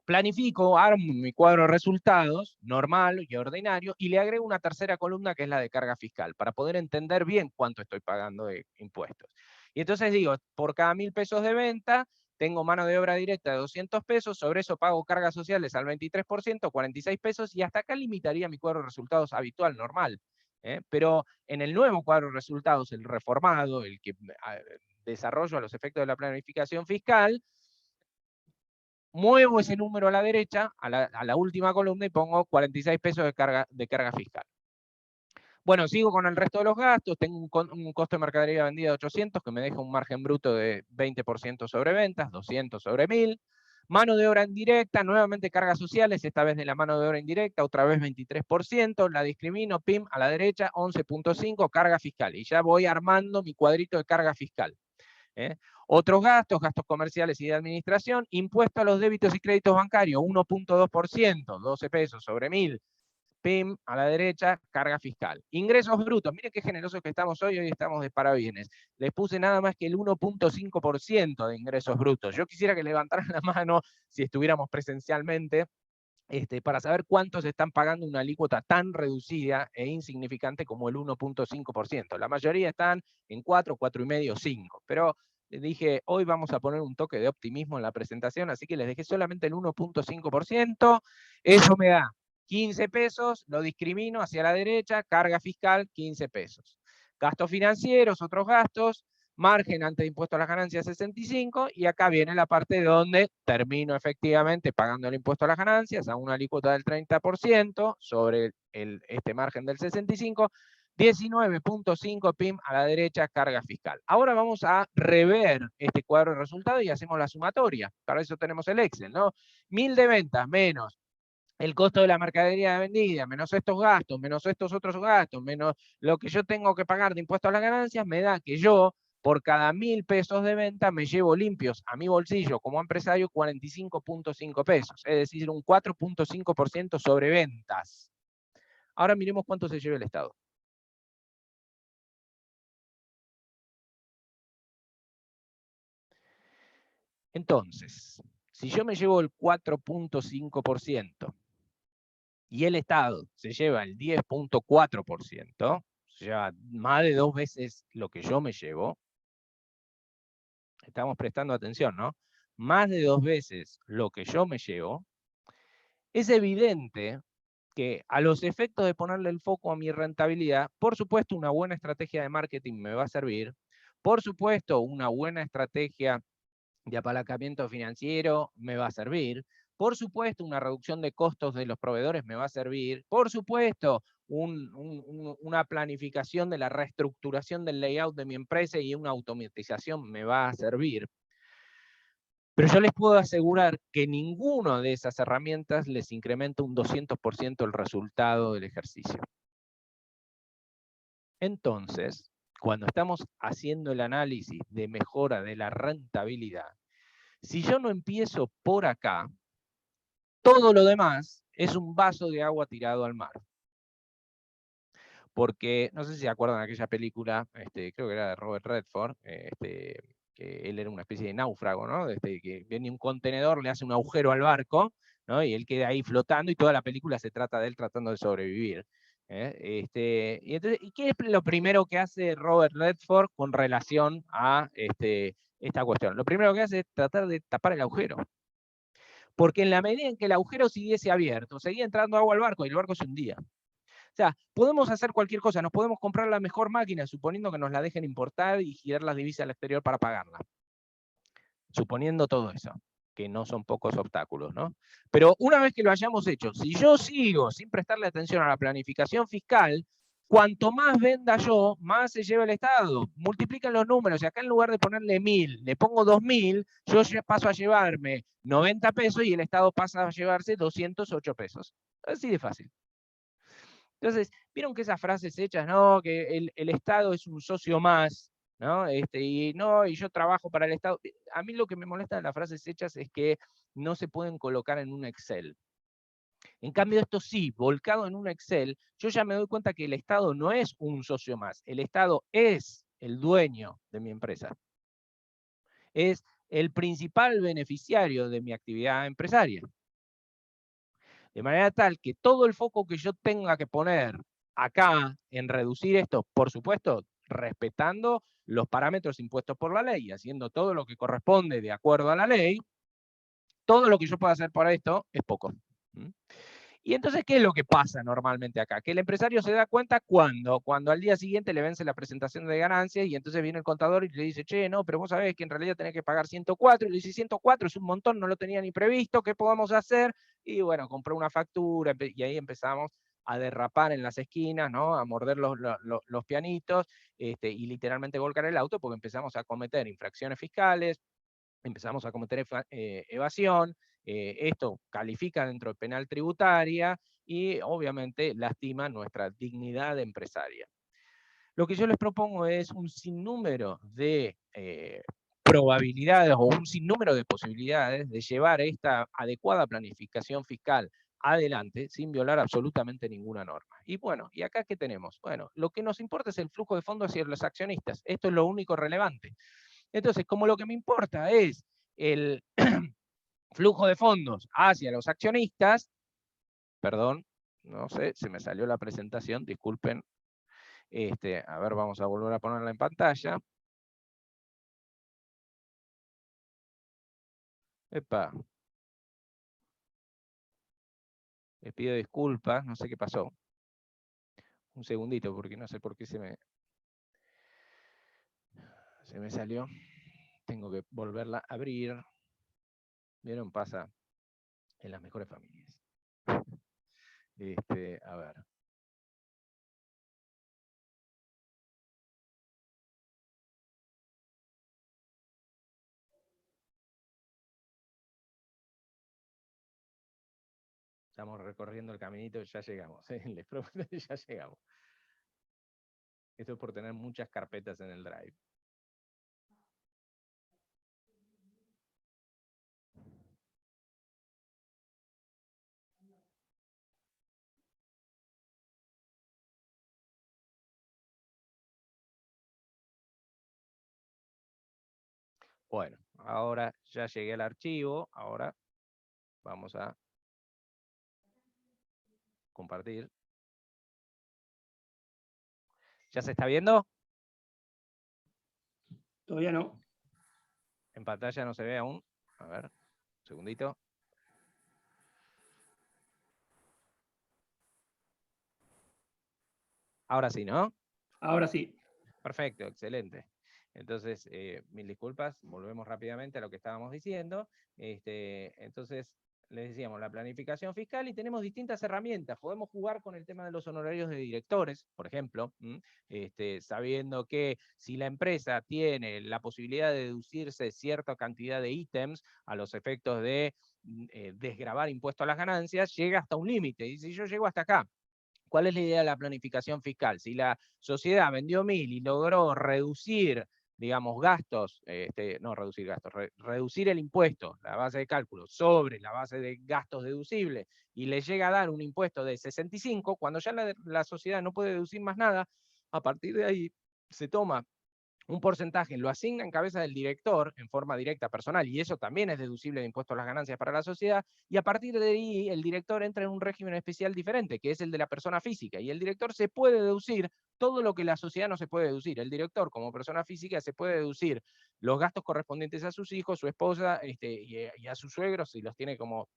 planifico, armo mi cuadro de resultados, normal y ordinario, y le agrego una tercera columna que es la de carga fiscal, para poder entender bien cuánto estoy pagando de impuestos. Y entonces digo, por cada 1.000 pesos de venta, tengo mano de obra directa de 200 pesos, sobre eso pago cargas sociales al 23%, 46 pesos, y hasta acá limitaría mi cuadro de resultados habitual, normal. Pero en el nuevo cuadro de resultados, el reformado, el que desarrollo a los efectos de la planificación fiscal, muevo ese número a la derecha, a la última columna, y pongo 46 pesos de carga fiscal. Bueno, sigo con el resto de los gastos, tengo un costo de mercadería vendida de 800, que me deja un margen bruto de 20% sobre ventas, 200 sobre 1.000. Mano de obra indirecta, nuevamente cargas sociales, esta vez de la mano de obra indirecta, otra vez 23%, la discrimino, PIM, a la derecha, 11.5, carga fiscal, y ya voy armando mi cuadrito de carga fiscal. Otros gastos, gastos comerciales y de administración, impuesto a los débitos y créditos bancarios, 1.2%, 12 pesos sobre 1.000, PIM, a la derecha, carga fiscal. Ingresos brutos, miren qué generosos que estamos hoy estamos de parabienes. Les puse nada más que el 1.5% de ingresos brutos. Yo quisiera que levantaran la mano si estuviéramos presencialmente, para saber cuántos están pagando una alícuota tan reducida e insignificante como el 1.5%. La mayoría están en 4, 4,5, 5. Pero les dije, hoy vamos a poner un toque de optimismo en la presentación, así que les dejé solamente el 1.5%. Eso me da 15 pesos, lo discrimino hacia la derecha, carga fiscal, 15 pesos. Gastos financieros, otros gastos, margen ante impuesto a las ganancias 65, y acá viene la parte donde termino efectivamente pagando el impuesto a las ganancias a una alícuota del 30% sobre este margen del 65, 19.5 PIM a la derecha, carga fiscal. Ahora vamos a rever este cuadro de resultados y hacemos la sumatoria. Para eso tenemos el Excel, ¿no? 1.000 de ventas menos el costo de la mercadería vendida, menos estos gastos, menos estos otros gastos, menos lo que yo tengo que pagar de impuesto a las ganancias, me da que yo, por cada 1.000 pesos de venta, me llevo limpios a mi bolsillo como empresario 45.5 pesos, es decir, un 4.5% sobre ventas. Ahora miremos cuánto se lleva el Estado. Entonces, si yo me llevo el 4.5%, y el Estado se lleva el 10.4%, se lleva más de 2 veces lo que yo me llevo, estamos prestando atención, ¿no? Más de 2 veces lo que yo me llevo, es evidente que a los efectos de ponerle el foco a mi rentabilidad, por supuesto una buena estrategia de marketing me va a servir, por supuesto una buena estrategia de apalancamiento financiero me va a servir, por supuesto una reducción de costos de los proveedores me va a servir, por supuesto una planificación de la reestructuración del layout de mi empresa y una automatización me va a servir. Pero yo les puedo asegurar que ninguna de esas herramientas les incrementa un 200% el resultado del ejercicio. Entonces, cuando estamos haciendo el análisis de mejora de la rentabilidad, si yo no empiezo por acá, todo lo demás es un vaso de agua tirado al mar. Porque, no sé si se acuerdan de aquella película, creo que era de Robert Redford, que él era una especie de náufrago, ¿no? Que viene un contenedor, le hace un agujero al barco, ¿no? Y él queda ahí flotando y toda la película se trata de él tratando de sobrevivir. ¿Y qué es lo primero que hace Robert Redford con relación a esta cuestión? Lo primero que hace es tratar de tapar el agujero. Porque en la medida en que el agujero siguiese abierto, seguía entrando agua al barco y el barco se hundía. O sea, podemos hacer cualquier cosa, nos podemos comprar la mejor máquina, suponiendo que nos la dejen importar y girar las divisas al exterior para pagarla. Suponiendo todo eso, que no son pocos obstáculos, ¿no? Pero una vez que lo hayamos hecho, si yo sigo sin prestarle atención a la planificación fiscal, cuanto más venda yo, más se lleva el Estado. Multiplican los números, y acá en lugar de ponerle 1000, le pongo 2000, yo paso a llevarme 90 pesos y el Estado pasa a llevarse 208 pesos. Así de fácil. Entonces, vieron que esas frases hechas, ¿no? Que el Estado es un socio más, ¿no? Y yo trabajo para el Estado. A mí lo que me molesta de las frases hechas es que no se pueden colocar en un Excel. En cambio, esto sí, volcado en un Excel, yo ya me doy cuenta que el Estado no es un socio más. El Estado es el dueño de mi empresa. Es el principal beneficiario de mi actividad empresaria. De manera tal que todo el foco que yo tenga que poner acá en reducir esto, por supuesto, respetando los parámetros impuestos por la ley, haciendo todo lo que corresponde de acuerdo a la ley, todo lo que yo pueda hacer para esto es poco. Y entonces, ¿qué es lo que pasa normalmente acá? Que el empresario se da cuenta cuando al día siguiente le vence la presentación de ganancias y entonces viene el contador y le dice, che, no, pero vos sabés que en realidad tenés que pagar 104, y le dice, 104 es un montón, no lo tenía ni previsto, ¿qué podemos hacer? Y bueno, compró una factura y ahí empezamos a derrapar en las esquinas, ¿no? A morder los pianitos y literalmente volcar el auto porque empezamos a cometer infracciones fiscales, empezamos a cometer evasión, esto califica dentro del penal tributaria y obviamente lastima nuestra dignidad empresaria. Lo que yo les propongo es un sinnúmero de probabilidades o un sinnúmero de posibilidades de llevar esta adecuada planificación fiscal adelante sin violar absolutamente ninguna norma. Y bueno, ¿y acá qué tenemos? Bueno, lo que nos importa es el flujo de fondos hacia los accionistas. Esto es lo único relevante. Entonces, como lo que me importa es el flujo de fondos hacia los accionistas, perdón, no sé, se me salió la presentación, disculpen. A ver, vamos a volver a ponerla en pantalla. Epa. Les pido disculpas, no sé qué pasó. Un segundito, porque no sé por qué se me salió. Tengo que volverla a abrir. ¿Vieron? Pasa en las mejores familias. A ver. Estamos recorriendo el caminito, ya llegamos. Les prometo que ya llegamos. Esto es por tener muchas carpetas en el Drive. Bueno, ahora ya llegué al archivo, ahora vamos a compartir. ¿Ya se está viendo? Todavía no. En pantalla no se ve aún. A ver, un segundito. Ahora sí, ¿no? Ahora sí. Perfecto, excelente. Entonces, mil disculpas, volvemos rápidamente a lo que estábamos diciendo. Entonces, les decíamos, la planificación fiscal y tenemos distintas herramientas. Podemos jugar con el tema de los honorarios de directores, por ejemplo, sabiendo que si la empresa tiene la posibilidad de deducirse cierta cantidad de ítems a los efectos de desgravar impuestos a las ganancias, llega hasta un límite. Y si yo llego hasta acá, ¿cuál es la idea de la planificación fiscal? Si la sociedad vendió 1000 y logró reducir, digamos, gastos, no reducir gastos, reducir el impuesto, la base de cálculo, sobre la base de gastos deducibles, y le llega a dar un impuesto de 65, cuando ya la sociedad no puede deducir más nada, a partir de ahí se toma un porcentaje lo asigna en cabeza del director en forma directa personal, y eso también es deducible de impuesto a las ganancias para la sociedad, y a partir de ahí el director entra en un régimen especial diferente, que es el de la persona física, y el director se puede deducir todo lo que la sociedad no se puede deducir. El director, como persona física, se puede deducir los gastos correspondientes a sus hijos, su esposa, y a sus suegros, si los tiene como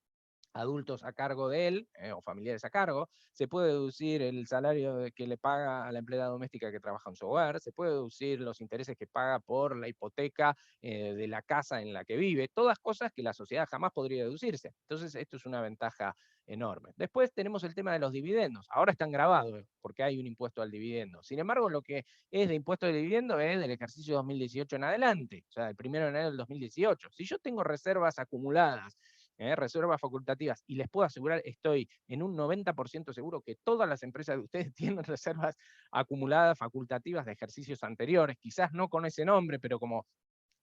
adultos a cargo de él, o familiares a cargo, se puede deducir el salario que le paga a la empleada doméstica que trabaja en su hogar, se puede deducir los intereses que paga por la hipoteca de la casa en la que vive, todas cosas que la sociedad jamás podría deducirse. Entonces, esto es una ventaja enorme. Después tenemos el tema de los dividendos. Ahora están grabados porque hay un impuesto al dividendo. Sin embargo, lo que es de impuesto de dividendo es del ejercicio 2018 en adelante, o sea, del 1 de enero del 2018. Si yo tengo reservas acumuladas, reservas facultativas, y les puedo asegurar, estoy en un 90% seguro que todas las empresas de ustedes tienen reservas acumuladas facultativas de ejercicios anteriores, quizás no con ese nombre, pero como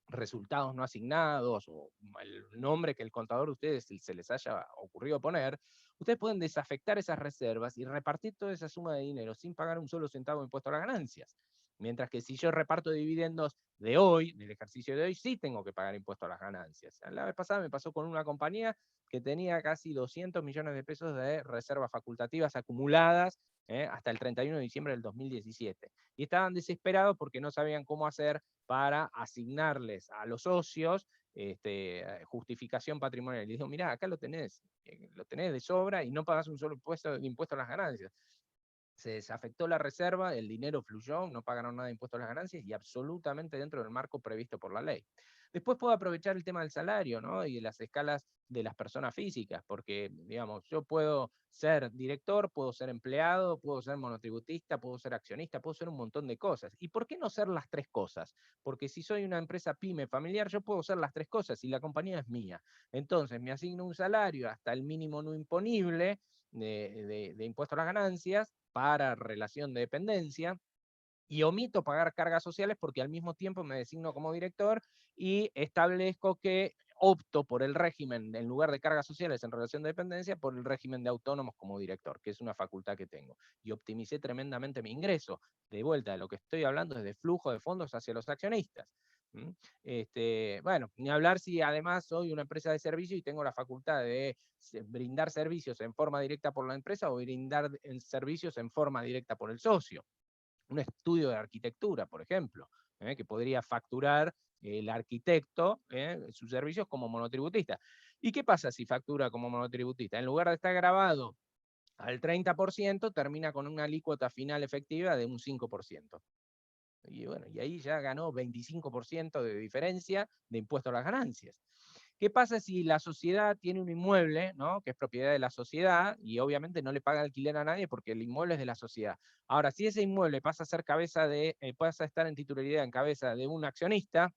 resultados no asignados, o el nombre que el contador de ustedes se les haya ocurrido poner, ustedes pueden desafectar esas reservas y repartir toda esa suma de dinero sin pagar un solo centavo de impuesto a las ganancias. Mientras que si yo reparto dividendos de hoy, del ejercicio de hoy, sí tengo que pagar impuesto a las ganancias. La vez pasada me pasó con una compañía que tenía casi 200 millones de pesos de reservas facultativas acumuladas hasta el 31 de diciembre del 2017. Y estaban desesperados porque no sabían cómo hacer para asignarles a los socios justificación patrimonial. Y dijo, mirá, acá lo tenés de sobra y no pagás un solo impuesto a las ganancias. Se desafectó la reserva, el dinero fluyó, no pagaron nada de impuesto a las ganancias y absolutamente dentro del marco previsto por la ley. Después puedo aprovechar el tema del salario, ¿no? Y de las escalas de las personas físicas, porque, digamos, yo puedo ser director, puedo ser empleado, puedo ser monotributista, puedo ser accionista, puedo ser un montón de cosas. ¿Y por qué no ser las tres cosas? Porque si soy una empresa pyme familiar, yo puedo ser las tres cosas y la compañía es mía. Entonces me asigno un salario hasta el mínimo no imponible de impuesto a las ganancias para relación de dependencia, y omito pagar cargas sociales porque al mismo tiempo me designo como director y establezco que opto por el régimen, en lugar de cargas sociales en relación de dependencia, por el régimen de autónomos como director, que es una facultad que tengo. Y optimicé tremendamente mi ingreso. De vuelta, de lo que estoy hablando es de flujo de fondos hacia los accionistas. Bueno, ni hablar si además soy una empresa de servicio y tengo la facultad de brindar servicios en forma directa por la empresa o brindar servicios en forma directa por el socio. Un estudio de arquitectura, por ejemplo, que podría facturar el arquitecto sus servicios como monotributista. ¿Y qué pasa si factura como monotributista? En lugar de estar grabado al 30%, termina con una alícuota final efectiva de un 5%. Y bueno, y ahí ya ganó 25% de diferencia de impuesto a las ganancias. ¿Qué pasa si la sociedad tiene un inmueble, ¿no? Que es propiedad de la sociedad y obviamente no le paga alquiler a nadie porque el inmueble es de la sociedad? Ahora, si ese inmueble pasa a ser pasa a estar en titularidad en cabeza de un accionista,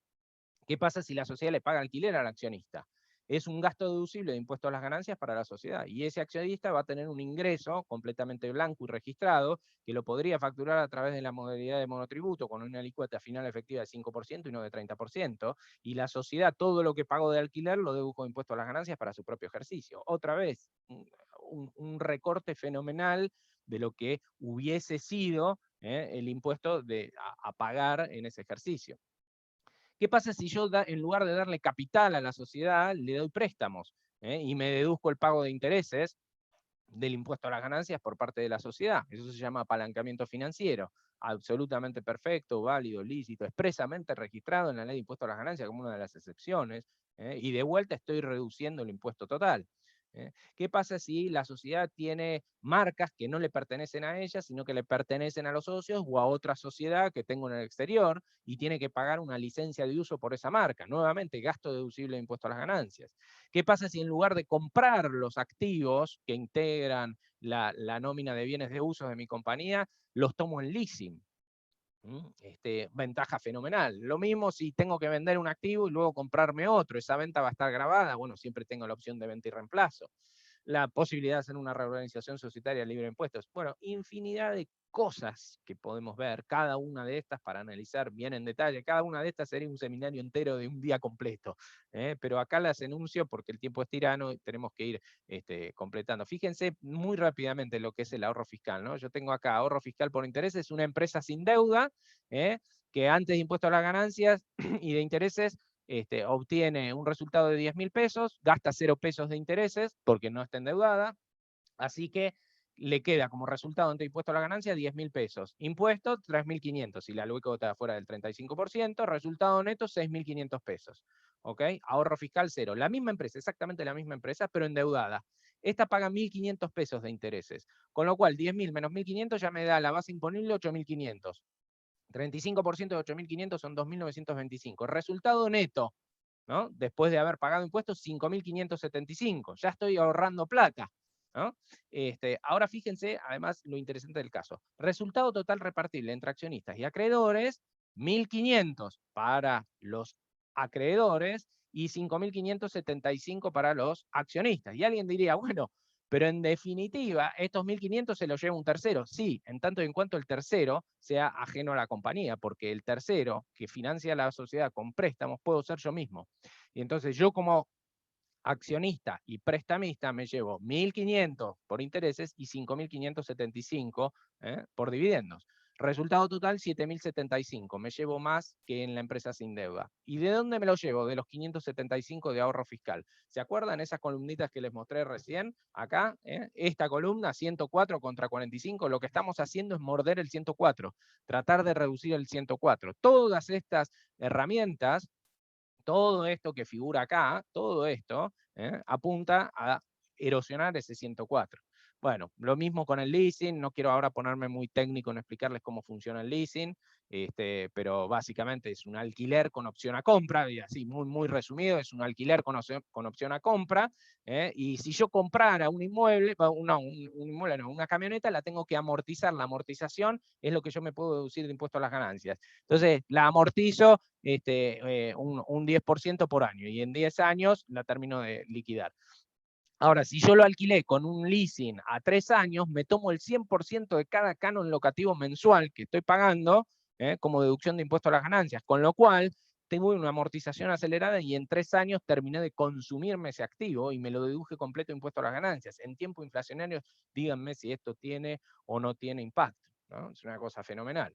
¿qué pasa si la sociedad le paga alquiler al accionista? Es un gasto deducible de impuesto a las ganancias para la sociedad, y ese accionista va a tener un ingreso completamente blanco y registrado, que lo podría facturar a través de la modalidad de monotributo con una alícuota final efectiva de 5% y no de 30%, y la sociedad todo lo que pagó de alquiler lo dedujo de impuesto a las ganancias para su propio ejercicio. Otra vez, un recorte fenomenal de lo que hubiese sido el impuesto a pagar en ese ejercicio. ¿Qué pasa si yo, en lugar de darle capital a la sociedad, le doy préstamos y me deduzco el pago de intereses del impuesto a las ganancias por parte de la sociedad? Eso se llama apalancamiento financiero. Absolutamente perfecto, válido, lícito, expresamente registrado en la ley de impuesto a las ganancias como una de las excepciones, y de vuelta estoy reduciendo el impuesto total. ¿Qué pasa si la sociedad tiene marcas que no le pertenecen a ella, sino que le pertenecen a los socios o a otra sociedad que tengo en el exterior y tiene que pagar una licencia de uso por esa marca? Nuevamente, gasto deducible de impuesto a las ganancias. ¿Qué pasa si en lugar de comprar los activos que integran la nómina de bienes de uso de mi compañía, los tomo en leasing? Ventaja fenomenal. Lo mismo si tengo que vender un activo y luego comprarme otro, esa venta va a estar grabada, bueno, siempre tengo la opción de venta y reemplazo. La posibilidad de hacer una reorganización societaria libre de impuestos. Bueno, infinidad de cosas que podemos ver, cada una de estas para analizar bien en detalle. Cada una de estas sería un seminario entero de un día completo, pero acá las enuncio porque el tiempo es tirano y tenemos que ir completando. Fíjense muy rápidamente lo que es el ahorro fiscal, ¿no? Yo tengo acá ahorro fiscal por intereses, una empresa sin deuda, que antes de impuesto a las ganancias y de intereses, obtiene un resultado de 10.000 pesos, gasta 0 pesos de intereses porque no está endeudada, así que le queda como resultado ante impuesto a la ganancia 10.000 pesos. Impuesto 3.500, si la alícuota está fuera del 35%, resultado neto 6.500 pesos. ¿Ok? Ahorro fiscal 0. La misma empresa, exactamente la misma empresa, pero endeudada. Esta paga 1.500 pesos de intereses, con lo cual 10.000 menos 1.500 ya me da la base imponible 8.500. 35% de 8.500 son 2.925. Resultado neto, ¿no? Después de haber pagado impuestos, 5.575. Ya estoy ahorrando plata, ¿no? Ahora fíjense, además, lo interesante del caso. Resultado total repartible entre accionistas y acreedores, 1.500 para los acreedores y 5.575 para los accionistas. Y alguien diría, bueno, pero en definitiva, estos 1.500 se los lleva un tercero. Sí, en tanto y en cuanto el tercero sea ajeno a la compañía, porque el tercero que financia la sociedad con préstamos puedo ser yo mismo. Y entonces yo como accionista y prestamista me llevo 1.500 por intereses y 5.575 por dividendos. Resultado total 7.075, me llevo más que en la empresa sin deuda. ¿Y de dónde me lo llevo? De los 575 de ahorro fiscal. ¿Se acuerdan esas columnitas que les mostré recién? Acá, esta columna 104 contra 45, lo que estamos haciendo es morder el 104, tratar de reducir el 104. Todas estas herramientas, todo esto que figura acá, todo esto, apunta a erosionar ese 104. Bueno, lo mismo con el leasing, no quiero ahora ponerme muy técnico en explicarles cómo funciona el leasing, pero básicamente es un alquiler con opción a compra, y así muy resumido, es un alquiler con opción a compra, y si yo comprara un inmueble, una camioneta, la tengo que amortizar. La amortización es lo que yo me puedo deducir de impuesto a las ganancias. Entonces, la amortizo un 10% por año, y en 10 años la termino de liquidar. Ahora, si yo lo alquilé con un leasing a 3 años, me tomo el 100% de cada canon locativo mensual que estoy pagando como deducción de impuesto a las ganancias, con lo cual tengo una amortización acelerada y en 3 años terminé de consumirme ese activo y me lo deduje completo de impuesto a las ganancias. En tiempo inflacionario, díganme si esto tiene o no tiene impacto, ¿no? Es una cosa fenomenal.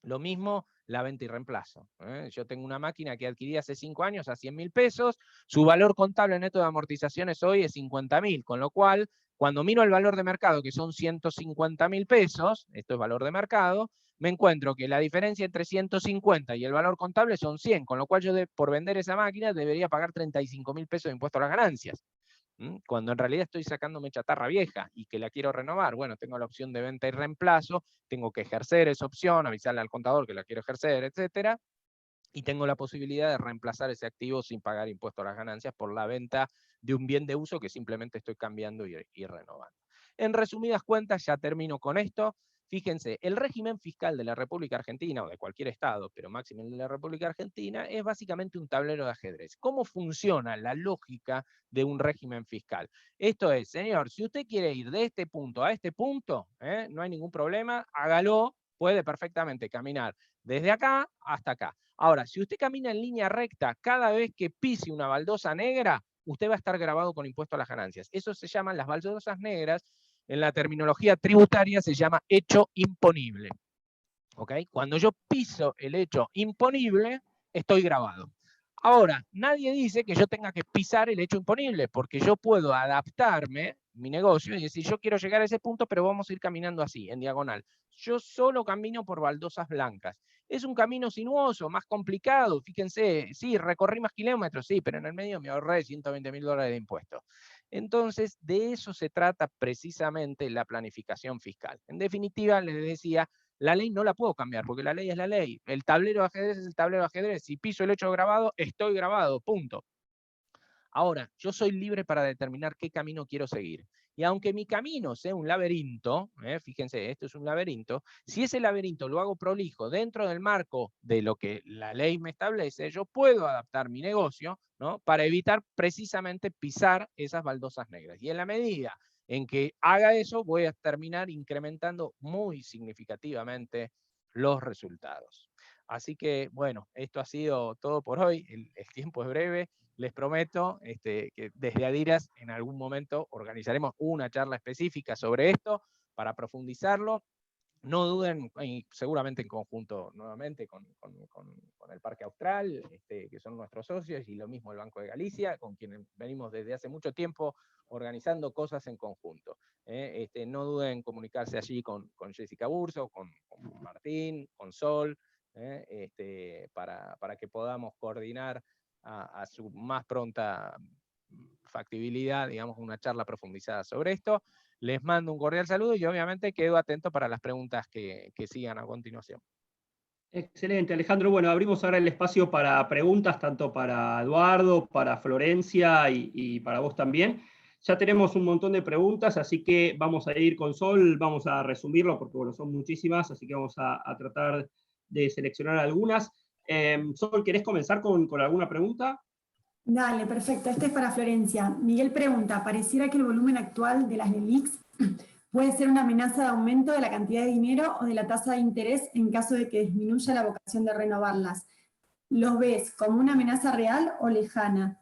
Lo mismo la venta y reemplazo. Yo tengo una máquina que adquirí hace 5 años a 100.000 pesos, su valor contable neto de amortizaciones hoy es 50.000, con lo cual, cuando miro el valor de mercado, que son 150.000 pesos, esto es valor de mercado, me encuentro que la diferencia entre 150 y el valor contable son 100, con lo cual yo por vender esa máquina debería pagar 35.000 pesos de impuesto a las ganancias. Cuando en realidad estoy sacándome chatarra vieja y que la quiero renovar. Bueno, tengo la opción de venta y reemplazo, tengo que ejercer esa opción, avisarle al contador que la quiero ejercer, etcétera, y tengo la posibilidad de reemplazar ese activo sin pagar impuesto a las ganancias por la venta de un bien de uso que simplemente estoy cambiando y renovando. En resumidas cuentas, ya termino con esto. Fíjense, el régimen fiscal de la República Argentina, o de cualquier estado, pero máximo el de la República Argentina, es básicamente un tablero de ajedrez. ¿Cómo funciona la lógica de un régimen fiscal? Esto es, señor, si usted quiere ir de este punto a este punto, no hay ningún problema, hágalo, puede perfectamente caminar desde acá hasta acá. Ahora, si usted camina en línea recta, cada vez que pise una baldosa negra, usted va a estar grabado con impuesto a las ganancias. Eso se llaman las baldosas negras. En la terminología tributaria se llama hecho imponible. ¿Ok? Cuando yo piso el hecho imponible, estoy grabado. Ahora, nadie dice que yo tenga que pisar el hecho imponible, porque yo puedo adaptarme mi negocio y decir, yo quiero llegar a ese punto, pero vamos a ir caminando así, en diagonal. Yo solo camino por baldosas blancas. Es un camino sinuoso, más complicado, fíjense, sí, recorrí más kilómetros, sí, pero en el medio me ahorré $120.000 de impuestos. Entonces, de eso se trata precisamente la planificación fiscal. En definitiva, les decía, la ley no la puedo cambiar, porque la ley es la ley. El tablero de ajedrez es el tablero de ajedrez. Si piso el hecho grabado, estoy grabado, punto. Ahora, yo soy libre para determinar qué camino quiero seguir. Y aunque mi camino sea un laberinto, fíjense, esto es un laberinto, si ese laberinto lo hago prolijo dentro del marco de lo que la ley me establece, yo puedo adaptar mi negocio, ¿no?, para evitar precisamente pisar esas baldosas negras. Y en la medida en que haga eso, voy a terminar incrementando muy significativamente los resultados. Así que, bueno, esto ha sido todo por hoy. El tiempo es breve. Les prometo que desde Adiras en algún momento organizaremos una charla específica sobre esto para profundizarlo. no duden, y seguramente en conjunto nuevamente con el Parque Austral, que son nuestros socios, y lo mismo el Banco de Galicia, con quienes venimos desde hace mucho tiempo organizando cosas en conjunto. No duden en comunicarse allí con Jessica Burso, con Martín, con Sol, para que podamos coordinar a su más pronta factibilidad, digamos, una charla profundizada sobre esto. Les mando un cordial saludo y obviamente quedo atento para las preguntas que sigan a continuación. Excelente, Alejandro. Bueno, abrimos ahora el espacio para preguntas, tanto para Eduardo, para Florencia y para vos también. Ya tenemos un montón de preguntas, así que vamos a ir con Sol, vamos a resumirlo porque bueno, son muchísimas, así que vamos a tratar de seleccionar algunas. Sol, ¿querés comenzar con alguna pregunta? Dale, perfecto. Este es para Florencia. Miguel pregunta, pareciera que el volumen actual de las LELIQs puede ser una amenaza de aumento de la cantidad de dinero o de la tasa de interés en caso de que disminuya la vocación de renovarlas. ¿Los ves como una amenaza real o lejana?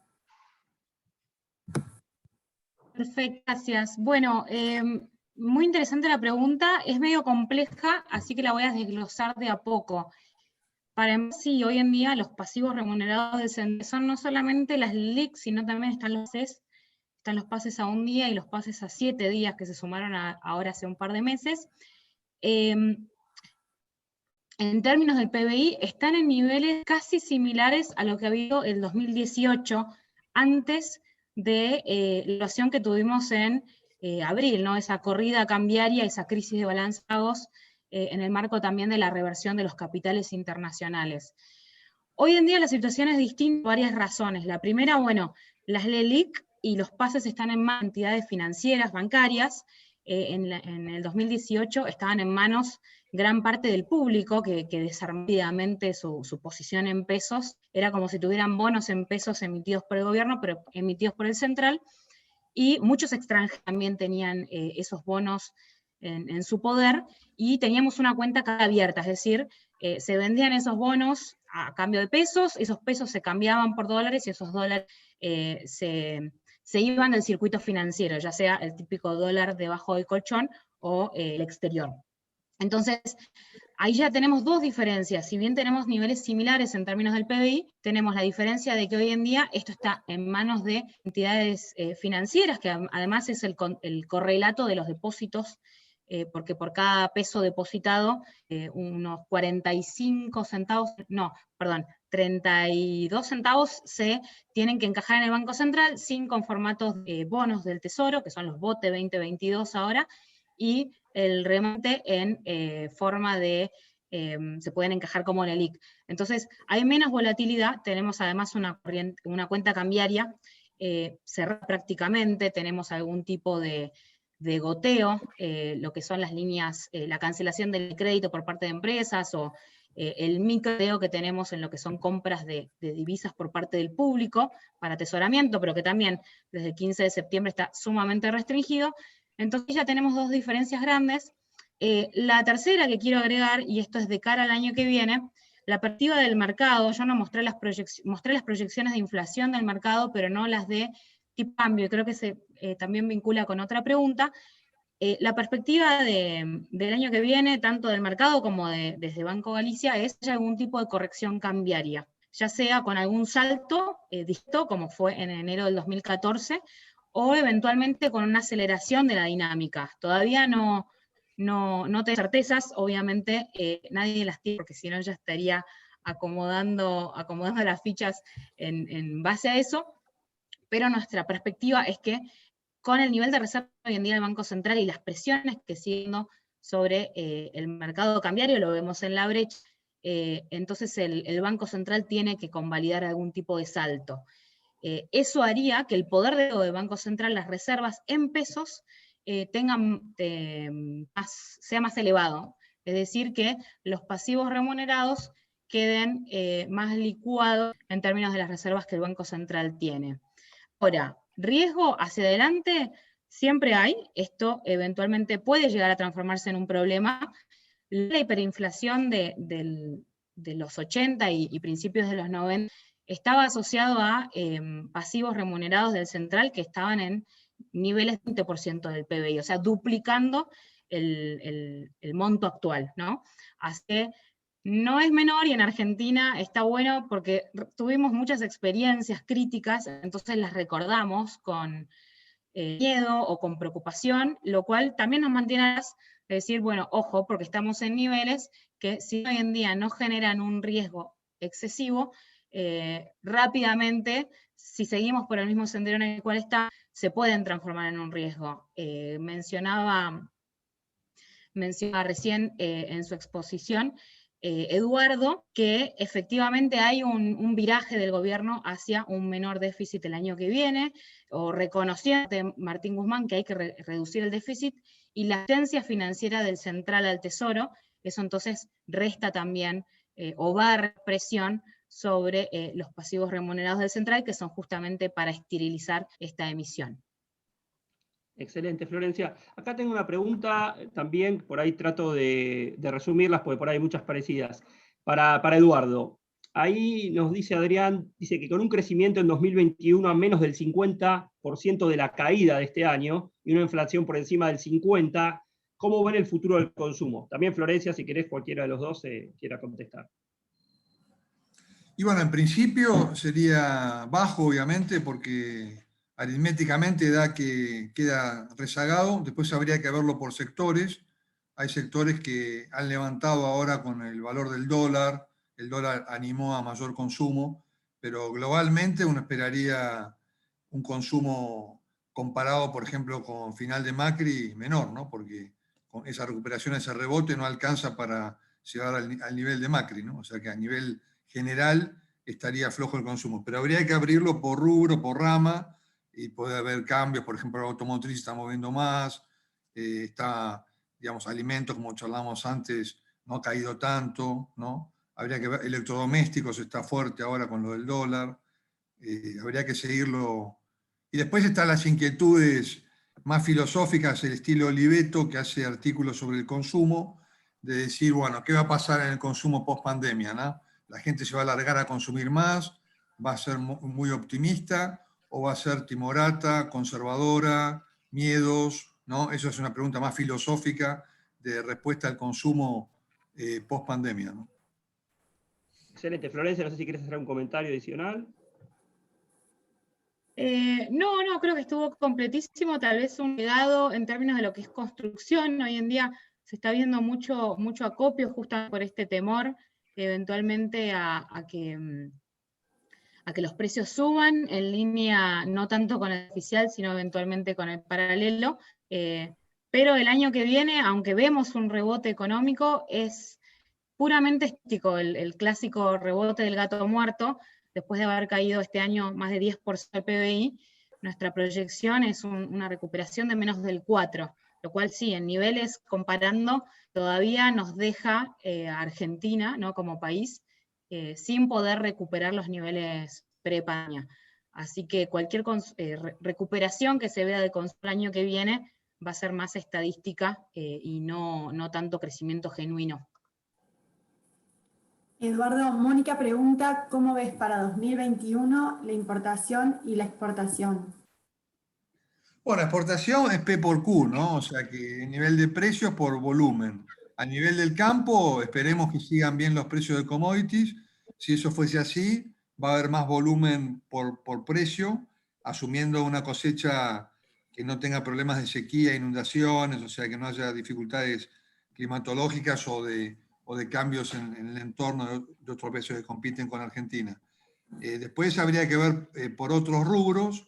Perfecto, gracias. Bueno, muy interesante la pregunta, es medio compleja, así que la voy a desglosar de a poco. Para mí, sí, hoy en día los pasivos remunerados del CENTE son no solamente las LELIQs, sino también están los pases a 1 día y los pases a 7 días que se sumaron ahora hace un par de meses. En términos del PBI, están en niveles casi similares a lo que ha habido el 2018, antes de la situación que tuvimos en abril, ¿no? Esa corrida cambiaria, esa crisis de balance de pagos, en el marco también de la reversión de los capitales internacionales. Hoy en día la situación es distinta por varias razones. La primera, bueno, las LELIQ y los pases están en manos de entidades financieras, bancarias. En el 2018 estaban en manos gran parte del público que desarmadamente su posición en pesos. Era como si tuvieran bonos en pesos emitidos por el gobierno, pero emitidos por el central. Y muchos extranjeros también tenían esos bonos en su poder, y teníamos una cuenta abierta, es decir, se vendían esos bonos a cambio de pesos, esos pesos se cambiaban por dólares y esos dólares se iban del circuito financiero, ya sea el típico dólar debajo del colchón o el exterior. Entonces, ahí ya tenemos dos diferencias. Si bien tenemos niveles similares en términos del PBI, tenemos la diferencia de que hoy en día esto está en manos de entidades financieras, que además es el correlato de los depósitos, porque por cada peso depositado, unos 32 centavos se tienen que encajar en el Banco Central, 5 en formatos de bonos del Tesoro, que son los BOTE 2022 ahora, y el remate en forma de, se pueden encajar como LELIQ. Entonces, hay menos volatilidad, tenemos además una cuenta cambiaria cerrada prácticamente, tenemos algún tipo de goteo, lo que son las líneas, la cancelación del crédito por parte de empresas, o el microdeo que tenemos en lo que son compras de divisas por parte del público para atesoramiento, pero que también desde el 15 de septiembre está sumamente restringido. Entonces ya tenemos dos diferencias grandes. La tercera que quiero agregar, y esto es de cara al año que viene, la perspectiva del mercado. Yo no mostré las proyecciones de inflación del mercado, pero no las de tipo cambio, y creo que se también vincula con otra pregunta. La perspectiva del año que viene, tanto del mercado como desde Banco Galicia, es algún tipo de corrección cambiaria, ya sea con algún salto distinto, como fue en enero del 2014, o eventualmente con una aceleración de la dinámica. Todavía no tengo certezas, obviamente nadie las tiene, porque si no ya estaría acomodando las fichas en base a eso, pero nuestra perspectiva es que con el nivel de reserva hoy en día del Banco Central y las presiones que siguen sobre el mercado cambiario, lo vemos en la brecha, entonces el Banco Central tiene que convalidar algún tipo de salto. Eso haría que el poder del Banco Central, las reservas en pesos, sea más elevado. Es decir, que los pasivos remunerados queden más licuados en términos de las reservas que el Banco Central tiene. Ahora, riesgo hacia adelante siempre hay. Esto eventualmente puede llegar a transformarse en un problema. La hiperinflación de los 80 y principios de los 90 estaba asociado a pasivos remunerados del central que estaban en niveles de 20% del PBI, o sea, duplicando el monto actual, ¿no? Así que no es menor, y en Argentina está bueno porque tuvimos muchas experiencias críticas, entonces las recordamos con miedo o con preocupación, lo cual también nos mantiene a decir, bueno, ojo, porque estamos en niveles que si hoy en día no generan un riesgo excesivo, rápidamente, si seguimos por el mismo sendero en el cual está, se pueden transformar en un riesgo. Mencionaba recién en su exposición Eduardo, que efectivamente hay un viraje del gobierno hacia un menor déficit el año que viene, o reconociendo Martín Guzmán que hay que reducir el déficit, y la asistencia financiera del Central al Tesoro, eso entonces resta también, o va a dar presión sobre los pasivos remunerados del Central, que son justamente para esterilizar esta emisión. Excelente, Florencia. Acá tengo una pregunta también, por ahí trato de resumirlas, porque por ahí hay muchas parecidas. Para Eduardo, ahí nos dice Adrián, dice que con un crecimiento en 2021 a menos del 50% de la caída de este año, y una inflación por encima del 50%, ¿cómo ven el futuro del consumo? También Florencia, si querés cualquiera de los dos quiera contestar. Y bueno, en principio sería bajo, obviamente, porque aritméticamente da que queda rezagado. Después habría que verlo por sectores. Hay sectores que han levantado ahora con el valor del dólar. El dólar animó a mayor consumo, pero globalmente uno esperaría un consumo comparado, por ejemplo, con final de Macri menor, ¿no? Porque con esa recuperación, ese rebote no alcanza para llegar al nivel de Macri, ¿no? O sea que a nivel general estaría flojo el consumo, pero habría que abrirlo por rubro, por rama, y puede haber cambios. Por ejemplo, la automotriz está moviendo más, está, digamos, alimentos, como charlamos antes, no ha caído tanto, ¿no? Habría que ver, electrodomésticos está fuerte ahora con lo del dólar, habría que seguirlo. Y después están las inquietudes más filosóficas, el estilo Oliveto, que hace artículos sobre el consumo, de decir, bueno, ¿qué va a pasar en el consumo post pandemia, ¿no? La gente se va a alargar a consumir más, va a ser muy optimista, o va a ser timorata, conservadora, miedos, ¿no? Eso es una pregunta más filosófica de respuesta al consumo post pandemia, ¿no? Excelente. Florencia, no sé si quieres hacer un comentario adicional. No, creo que estuvo completísimo, tal vez un legado en términos de lo que es construcción. Hoy en día se está viendo mucho acopio justo por este temor eventualmente a que los precios suban en línea no tanto con el oficial, sino eventualmente con el paralelo. Pero el año que viene, aunque vemos un rebote económico, es puramente estético, el clásico rebote del gato muerto. Después de haber caído este año más de 10% del PBI, nuestra proyección es una recuperación de menos del 4%, lo cual sí, en niveles comparando, todavía nos deja a Argentina, ¿no?, como país, sin poder recuperar los niveles pre-pandemia. Así que cualquier recuperación que se vea del consumo el año que viene va a ser más estadística y no tanto crecimiento genuino. Eduardo, Mónica pregunta, ¿cómo ves para 2021 la importación y la exportación? Bueno, exportación es P por Q, ¿no? O sea que nivel de precios por volumen. A nivel del campo, esperemos que sigan bien los precios de commodities. Si eso fuese así, va a haber más volumen por precio, asumiendo una cosecha que no tenga problemas de sequía, inundaciones, o sea que no haya dificultades climatológicas o de cambios en el entorno de otros países que compiten con Argentina. Después habría que ver por otros rubros.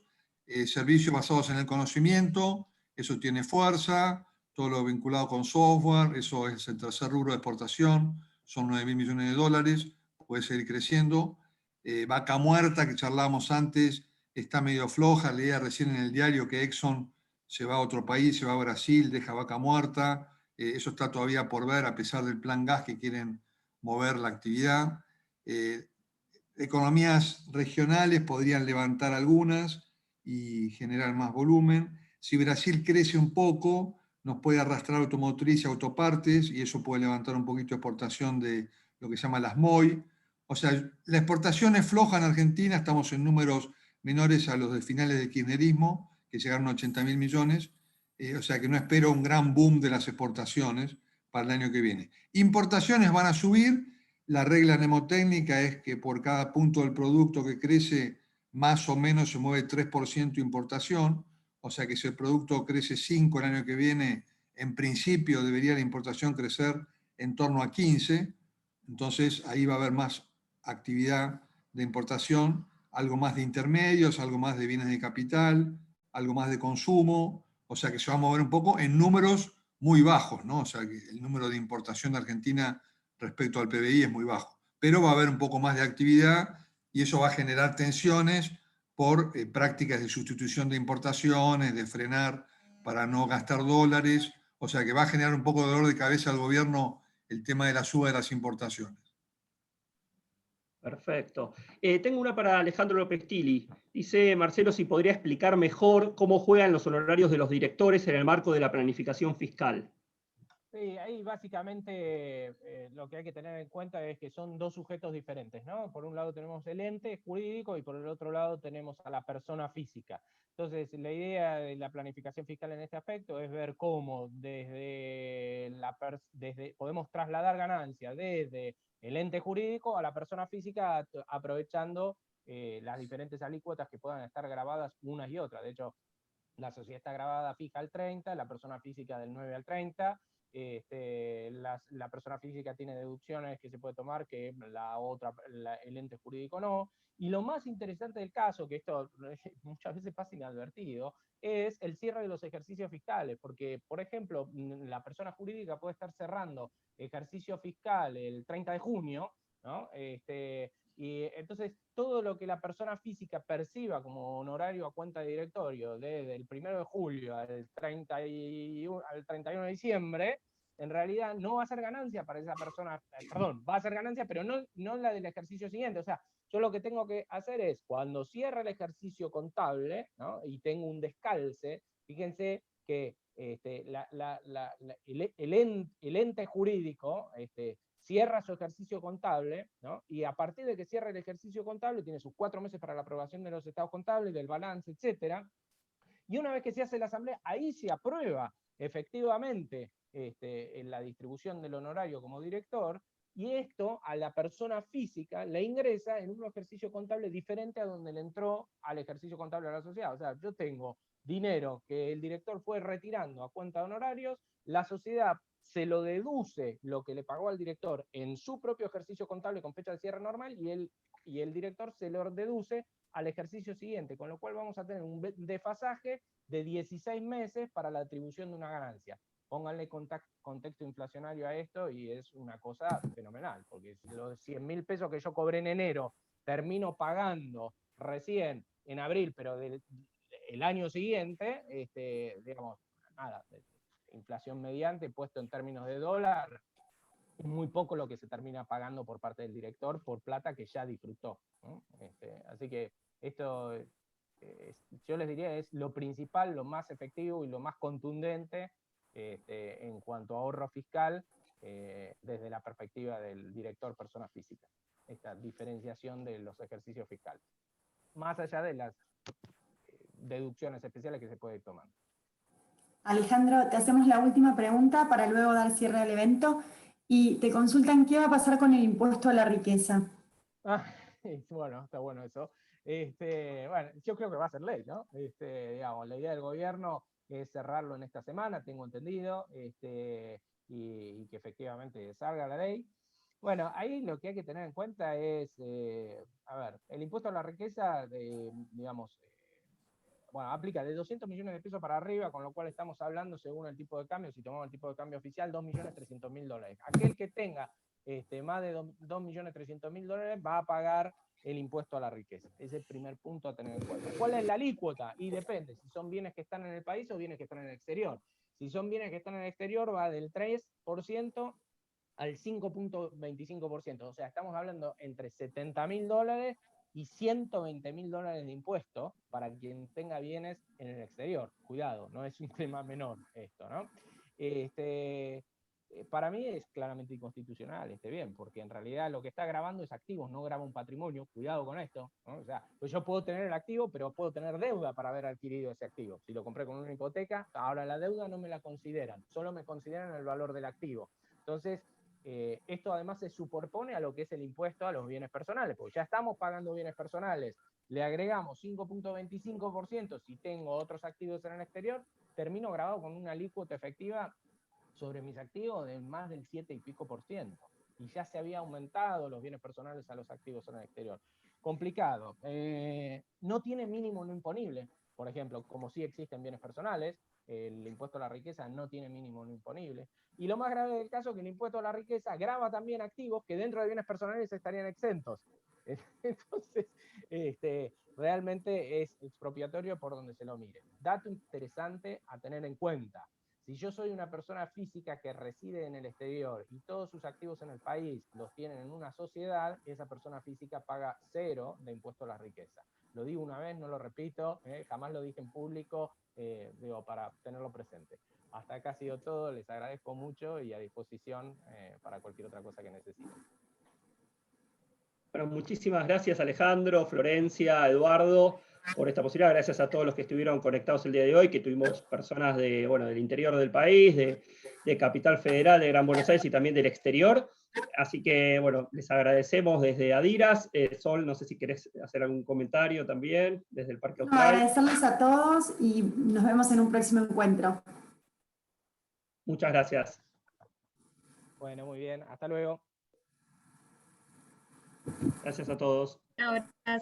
Servicios basados en el conocimiento, eso tiene fuerza, todo lo vinculado con software, eso es el tercer rubro de exportación, son 9.000 millones de dólares, puede seguir creciendo. Vaca muerta, que charlábamos antes, está medio floja, leía recién en el diario que Exxon se va a otro país, se va a Brasil, deja vaca muerta, eso está todavía por ver, a pesar del plan gas que quieren mover la actividad. Economías regionales podrían levantar algunas y generar más volumen. Si Brasil crece un poco, nos puede arrastrar automotriz y autopartes, y eso puede levantar un poquito de exportación de lo que se llama las MOI. O sea, la exportación es floja en Argentina, estamos en números menores a los de finales del kirchnerismo, que llegaron a 80.000 millones. o sea que no espero un gran boom de las exportaciones para el año que viene. Importaciones van a subir, la regla mnemotécnica es que por cada punto del producto que crece, más o menos se mueve 3% importación, o sea que si el producto crece 5 el año que viene, en principio debería la importación crecer en torno a 15, entonces ahí va a haber más actividad de importación, algo más de intermedios, algo más de bienes de capital, algo más de consumo, o sea que se va a mover un poco en números muy bajos, ¿no? O sea que el número de importación de Argentina respecto al PBI es muy bajo, pero va a haber un poco más de actividad y eso va a generar tensiones por prácticas de sustitución de importaciones, de frenar para no gastar dólares, o sea que va a generar un poco de dolor de cabeza al gobierno el tema de la suba de las importaciones. Perfecto. Tengo una para Alejandro López Tili. Dice Marcelo si podría explicar mejor cómo juegan los honorarios de los directores en el marco de la planificación fiscal. Sí, ahí básicamente lo que hay que tener en cuenta es que son dos sujetos diferentes, ¿no? Por un lado tenemos el ente jurídico y por el otro lado tenemos a la persona física. Entonces, la idea de la planificación fiscal en este aspecto es ver cómo podemos trasladar ganancias desde el ente jurídico a la persona física aprovechando las diferentes alícuotas que puedan estar grabadas unas y otras. De hecho, la sociedad está grabada fija al 30, la persona física del 9 al 30, la persona física tiene deducciones que se puede tomar que el ente jurídico no. Y lo más interesante del caso, que esto muchas veces pasa inadvertido, es el cierre de los ejercicios fiscales, porque, por ejemplo, la persona jurídica puede estar cerrando ejercicio fiscal el 30 de junio, ¿no? Y entonces todo lo que la persona física perciba como honorario a cuenta de directorio desde el 1 de julio al 31 de diciembre, en realidad no va a ser ganancia para esa persona, perdón, va a ser ganancia, pero no la del ejercicio siguiente. O sea, yo lo que tengo que hacer es, cuando cierre el ejercicio contable, ¿no? Y tengo un descalce, fíjense que el ente jurídico cierra su ejercicio contable, ¿no? Y a partir de que cierra el ejercicio contable, tiene sus 4 meses para la aprobación de los estados contables, del balance, etcétera. Y una vez que se hace la asamblea, ahí se aprueba efectivamente en la distribución del honorario como director, y esto a la persona física le ingresa en un ejercicio contable diferente a donde le entró al ejercicio contable de la sociedad. O sea, yo tengo dinero que el director fue retirando a cuenta de honorarios, la sociedad se lo deduce lo que le pagó al director en su propio ejercicio contable con fecha de cierre normal, y el director se lo deduce al ejercicio siguiente, con lo cual vamos a tener un desfasaje de 16 meses para la atribución de una ganancia. Pónganle contexto inflacionario a esto y es una cosa fenomenal, porque si los 100.000 pesos que yo cobré en enero termino pagando recién en abril, pero del año siguiente, digamos, nada, inflación mediante, puesto en términos de dólar, es muy poco lo que se termina pagando por parte del director por plata que ya disfrutó, ¿no? Así que esto, yo les diría, es lo principal, lo más efectivo y lo más contundente en cuanto a ahorro fiscal desde la perspectiva del director persona física, esta diferenciación de los ejercicios fiscales, más allá de las deducciones especiales que se puede ir tomando. Alejandro, te hacemos la última pregunta para luego dar cierre al evento y te consultan qué va a pasar con el impuesto a la riqueza. Bueno, está bueno eso. Bueno, yo creo que va a ser ley, ¿no? Digamos, la idea del gobierno es cerrarlo en esta semana, tengo entendido, y que efectivamente salga la ley. Bueno, ahí lo que hay que tener en cuenta es, a ver, el impuesto a la riqueza, digamos, bueno, aplica de 200 millones de pesos para arriba, con lo cual estamos hablando, según el tipo de cambio, si tomamos el tipo de cambio oficial, $2.300.000. Aquel que tenga más de $2.300.000 va a pagar el impuesto a la riqueza. Ese es el primer punto a tener en cuenta. ¿Cuál es la alícuota? Y depende, si son bienes que están en el país o bienes que están en el exterior. Si son bienes que están en el exterior, va del 3% al 5.25%. O sea, estamos hablando entre $70.000 y $120.000 de impuesto para quien tenga bienes en el exterior. Cuidado, no es un tema menor esto, ¿no? para mí es claramente inconstitucional, bien, porque en realidad lo que está grabando es activos, no graba un patrimonio, cuidado con esto, ¿no? O sea, pues yo puedo tener el activo, pero puedo tener deuda para haber adquirido ese activo. Si lo compré con una hipoteca, ahora la deuda no me la consideran, solo me consideran el valor del activo. Entonces, esto además se superpone a lo que es el impuesto a los bienes personales, porque ya estamos pagando bienes personales, le agregamos 5.25% si tengo otros activos en el exterior, termino grabado con una alícuota efectiva sobre mis activos de más del 7 y pico %. Y ya se había aumentado los bienes personales a los activos en el exterior. Complicado. No tiene mínimo no imponible, por ejemplo, como sí existen bienes personales, el impuesto a la riqueza no tiene mínimo no imponible. Y lo más grave del caso es que el impuesto a la riqueza grava también activos que dentro de bienes personales estarían exentos. Entonces, realmente es expropiatorio por donde se lo mire. Dato interesante a tener en cuenta. Si yo soy una persona física que reside en el exterior y todos sus activos en el país los tienen en una sociedad, esa persona física paga 0 de impuesto a la riqueza. Lo digo una vez, no lo repito, jamás lo dije en público, digo, para tenerlo presente. Hasta acá ha sido todo, les agradezco mucho y a disposición para cualquier otra cosa que necesiten. Bueno, muchísimas gracias Alejandro, Florencia, Eduardo, por esta posibilidad. Gracias a todos los que estuvieron conectados el día de hoy, que tuvimos personas del interior del país, de Capital Federal, de Gran Buenos Aires y también del exterior. Así que, bueno, les agradecemos desde Adiras. Sol, no sé si querés hacer algún comentario también desde el Parque Austral. Agradecerles a todos y nos vemos en un próximo encuentro. Muchas gracias. Bueno, muy bien. Hasta luego. Gracias a todos. Chao, gracias.